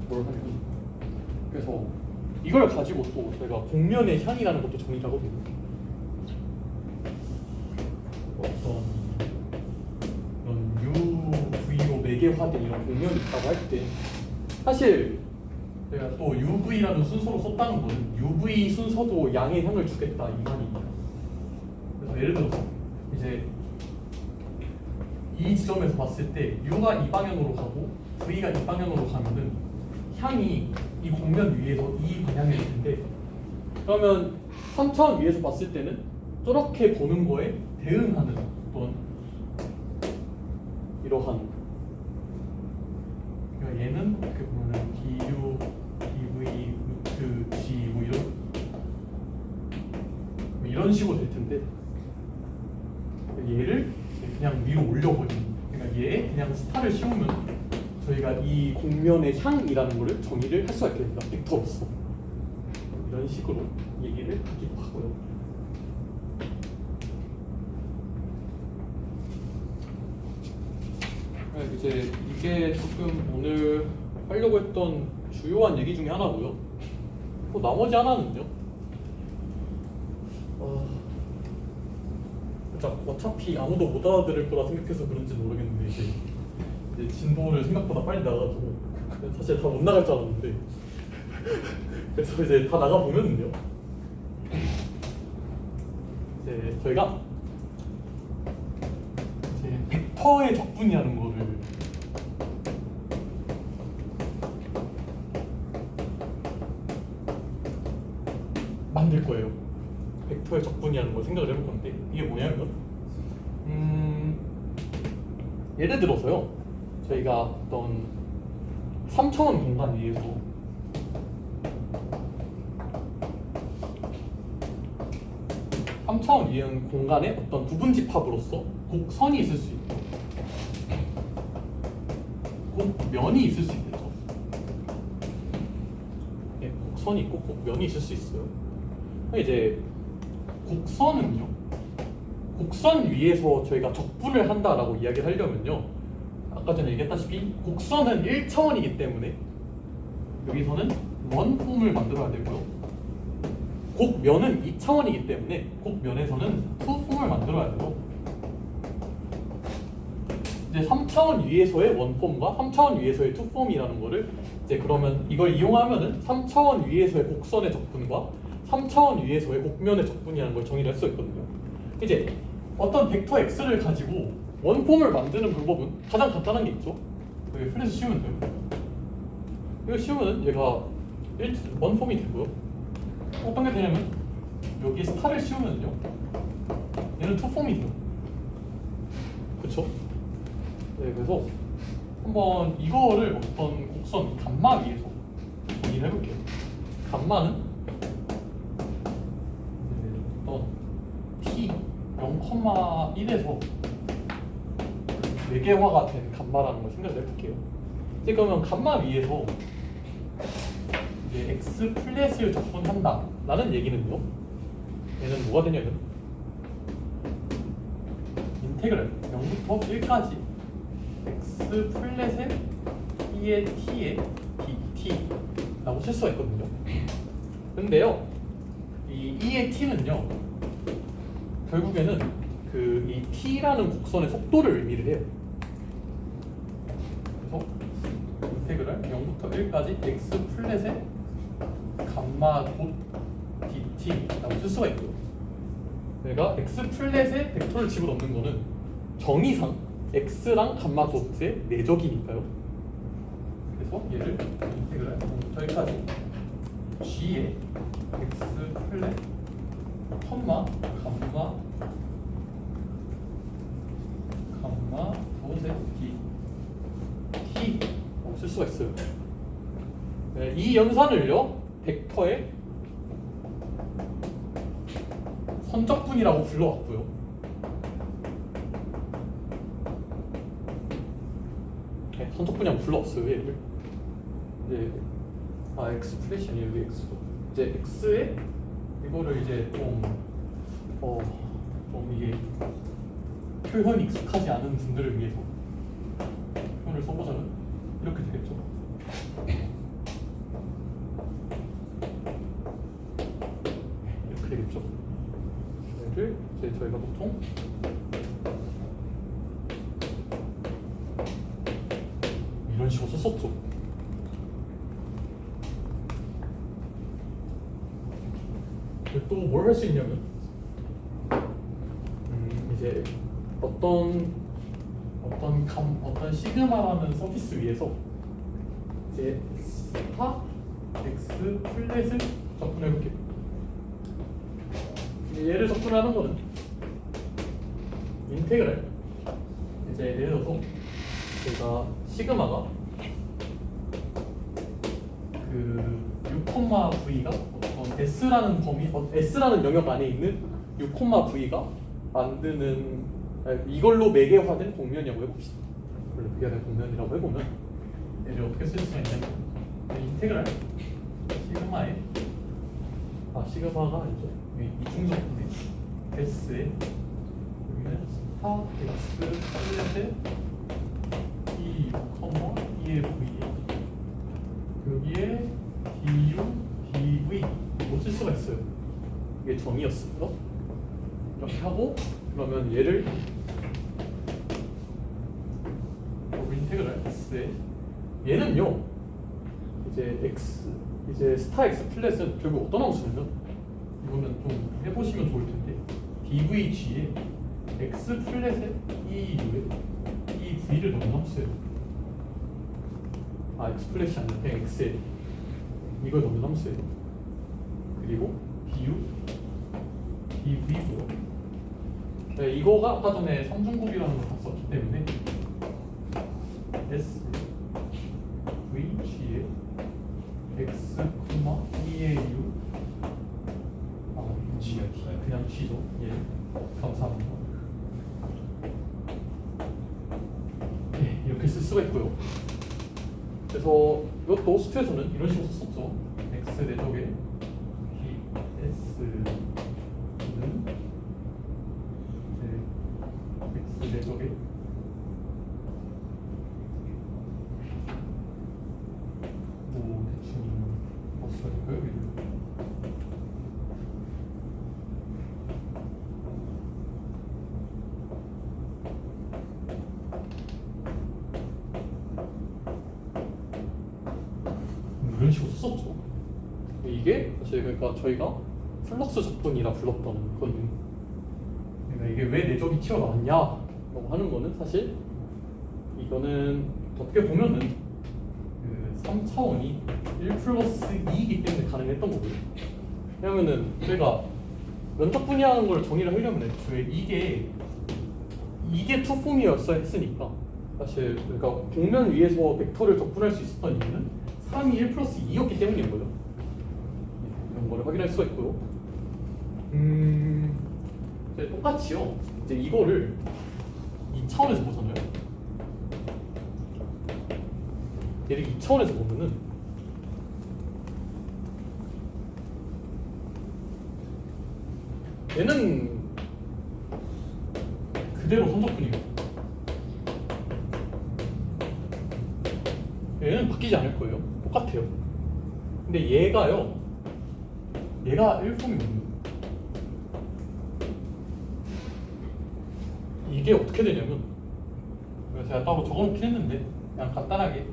뭘 하냐면, 그래서 이걸 가지고 또 저희가 공면의 향이라는 것도 정의를 하거든요. 어떤 이런 UV로 매개화된 이런 공면이 있다고 할 때, 사실 제가 또 UV라는 순서로 썼다는 건 UV 순서도 양의 향을 주겠다 이 말입니다. 그래서 예를 들어서 이제 이 지점에서 봤을 때 U가 이 방향으로 가고 V가 이 방향으로 가면은 향이 이 공면 위에서 이 방향이 될 텐데, 그러면 3차원 위에서 봤을 때는 저렇게 보는 거에 대응하는 어떤 이러한, 그러니까 얘는 이렇게 보면은 DU, DV, 루트 G 뭐 이런 식으로 될 텐데, 얘를 그냥 위로 올려버리는, 그러니까 얘에 그냥 스타를 씌우면 저희가 이 공면의 향이라는 거를 정의를 할 수가 있게 됩니다, 벡터로서. 이런 식으로 얘기를 하기도 하고요. 네, 이제 이게 조금 오늘 하려고 했던 주요한 얘기 중에 하나고요. 또 나머지 하나는요. 어차피 아무도 못 알아들을 거라 생각해서 그런지 모르겠는데 이제 진도를 생각보다 빨리 나가지고 사실 다 못 나갈 줄 알았는데 그래서 이제 다 나가 보면은요. 이제 저희가 이제 벡터의 적분이라는 거를 만들 거예요. 벡터의 적분이라는 걸 생각을 해볼 건데 이게 뭐냐면 예를 들어서요. 저희가 어떤 3차원 공간 위에서 위의 공간에 어떤 부분집합으로서 곡선이 있을 수 있고 곡면이 있을 수 있겠죠. 네, 곡선이 있고 곡면이 있을 수 있어요. 이제 곡선은요. 곡선 위에서 저희가 적분을 한다라고 이야기를 하려면요. 아까 전에 얘기했다시피 곡선은 1차원이기 때문에 여기서는 원폼을 만들어야 되고요. 곡면은 2차원이기 때문에 곡면에서는 투폼을 만들어야 돼요. 이제 3차원 위에서의 원폼과 3차원 위에서의 투폼이라는 거를 이제 그러면 이걸 이용하면은 3차원 위에서의 곡선의 적분과 3차원 위에서의 곡면의 적분이라는 걸 정의를 할 수 있거든요. 이제 어떤 벡터 x를 가지고 원폼을 만드는 방법은 가장 간단한 게 있죠. 여기 플랫을 씌우면 돼요. 이거 씌우면 얘가 원폼이 되고요. 어떤 게 되냐면 여기 스타를 씌우면요 얘는 투폼이 돼요. 그쵸? 네, 그래서 한번 이거를 어떤 곡선 감마 위에서 정의를 해볼게요. 감마는 어떤 t 0,1에서 4개화가 된 감마라는 걸 생각을 해볼게요. 이제 그러면 감마 위에서 이제 x 플랫을 적분한다 라는 얘기는요. 얘는 뭐가 되냐면 인테그랄 0부터 1까지 x 플랫의 t의 dt라고 쓸 수가 있거든요. 근데요 이 2의 t는요 결국에는 그 이 t라는 곡선의 속도를 의미를 해요. 그래서 인테그랄 0부터 1까지 x 플랫의 감마 곧 dt라고 쓸 수가 있고요. 내가 x 플랫에 벡터를 집어넣는 거는 정의상 x랑 감마 도트의 내적이니까요. 그래서 얘를 인테그랄 0부터 1까지 g의 x 플랫 컴마 감마 도트의 t라고 쓸 수가 있어요. 네, 이 연산을요 벡터의 선적분이라고 불러왔고요. 네, 선적분이라고 불러왔어요. 얘를 이제 x 플랫이 아니에요. 여기 x고 이제 x에 이거를 이제 좀 이게 표현이 익숙하지 않은 분들을 위해서 표현을 써보자면 이렇게 되겠죠. 이렇게 되겠죠. 얘를 이제 저희가 보통 이런 식으로 썼었죠. 또 뭘 할 수 있냐면 이제 어떤 시그마라는 서피스 위에서 이제 스타 x 플랫을 접근해 볼게요. 얘를 접근하는 거는 인테그랄 이제 예를 들어서 제가 시그마가 그 6,v가 어떤 s라는 범위, s라는 영역 안에 있는 6,v가 만드는 이걸로 매개화된 곡면이라고 해봅시다. 이걸로 매개화된 곡면이라고 해보면 얘를 어떻게 쓸 수가 있냐면 인테그랄 시그마의 시그마가 이제 이 충족분의 S에 여기는 스타 X 플랫에 E, E의 V에 여기에 DU, DV 뭐 쓸 수가 있어요. 이게 정의였어요. 이렇게 하고 그러면 얘를 인테그랄 X에 얘는요 이제 X 이제 스타 X 플랫은 결국 어떤 함수냐면 이거는 좀 해보시면 좋을 텐데 DVG에 X 플랫에 EU에 이 V를 넣는 함수예요. X 플랫이 아니라 그냥 X에 이걸 넣는 함수예요. 그리고 DU, DV고요. 네, 이거가 아까 전에 삼중곱이라는 걸 봤었기 때문에 S, V, G에 X, E의 U G야, 그냥 G죠. 예, 감사합니다. 네, 이렇게 쓸 수가 있고요. 그래서 이것도 수트에서는 이런 식으로 썼었죠. X 내적에 S는 X 내적에 뭐 대충 어떻게 할까요? 얘를? 이런 식으로 썼죠. 이게 사실 그러니까 저희가 플럭스 적분이라 불렀던 건데, 그러니까 이게 왜 내적이 튀어나왔냐라고 하는 거는 사실 이거는 어떻게 보면은 그 3차원이 1 플러스 2이기 때문에 가능했던 거고요. 왜냐면은 저희가 면적 분이라는 걸 정의를 하려면 애초에 이게 투폼이었어야 했으니까 사실 그러니까 공면 위에서 벡터를 적분할 수 있었던 이유는 3이 1 플러스 2였기 때문인 거예요. 이런 거를 확인할 수가 있고요. 이제 똑같이요. 이제 이거를 2차원에서 보잖아요. 얘를 2차원에서 보면은 얘는 그대로 선적분이에요. 얘는 바뀌지 않을 거예요. 똑같아요. 근데 얘가 1폼이거든요. 이게 어떻게 되냐면 제가 따로 적어놓긴 했는데 그냥 간단하게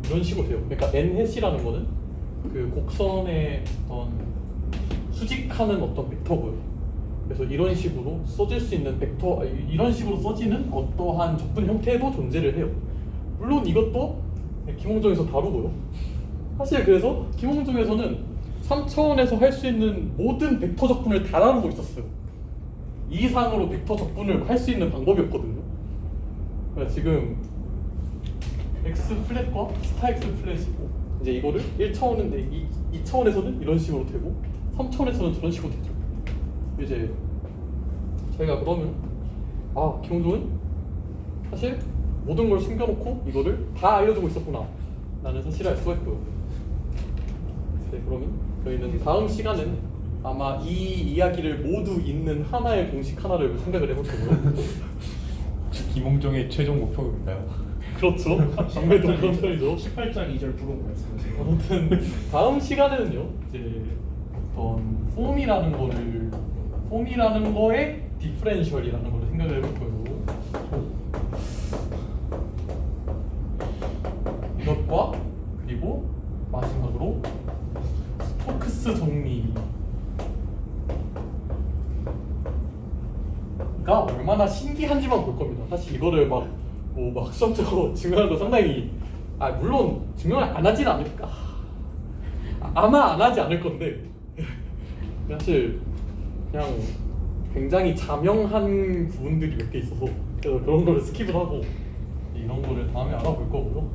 이런 식으로 돼요. 그러니까 n-이라는 거는 그 곡선의 어떤 수직하는 어떤 벡터고요. 그래서 이런 식으로 써질 수 있는 벡터, 이런 식으로 써지는 어떠한 적분 형태도 존재를 해요. 물론 이것도 김홍정에서 다루고요. 사실 그래서 김홍정에서는 3차원에서 할 수 있는 모든 벡터 적분을 다 다루고 있었어요. 이 이상으로 벡터 적분을 할 수 있는 방법이었거든요. 그러니까 지금 X 플랫과 스타 X 플랫이고 이제 이거를 1차원인데 2차원에서는 이런 식으로 되고 3차원에서는 저런 식으로 되죠. 이제 저희가 그러면 김홍종은 사실 모든 걸 숨겨놓고 이거를 다 알려주고 있었구나 라는 사실을 알 수가 있고요. 네, 그러면 저희는 다음 시간에는 아마 이 이야기를 모두 잇는 하나의 공식 하나를 생각을 해볼 거고요. 김홍종의 최종 목표인가요? 그렇죠. 아무래도 그런 편이죠. 18장 2절 부르고 말씀하세요. 아무튼 다음 시간에는요 이제 어떤 폼이라는 거에 디퍼렌셜이라는 걸 생각을 해볼 거예요. 이것과 그리고 마지막으로 스토크스 정리가 얼마나 신기한지만 볼 겁니다. 사실 이거를 막 수학적으로 증명하는 거 상당히 물론 증명을 안 하진 않을까. 아마 안 하지 않을 건데 사실 그냥 굉장히 자명한 부분들이 몇 개 있어서 그래서 그런 거를 스킵을 하고 이런 거를 다음에 알아볼 거고요.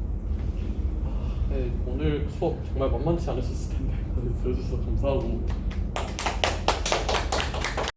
네, 오늘 수업 정말 만만치 않으셨을 텐데 들어주셔서 감사하고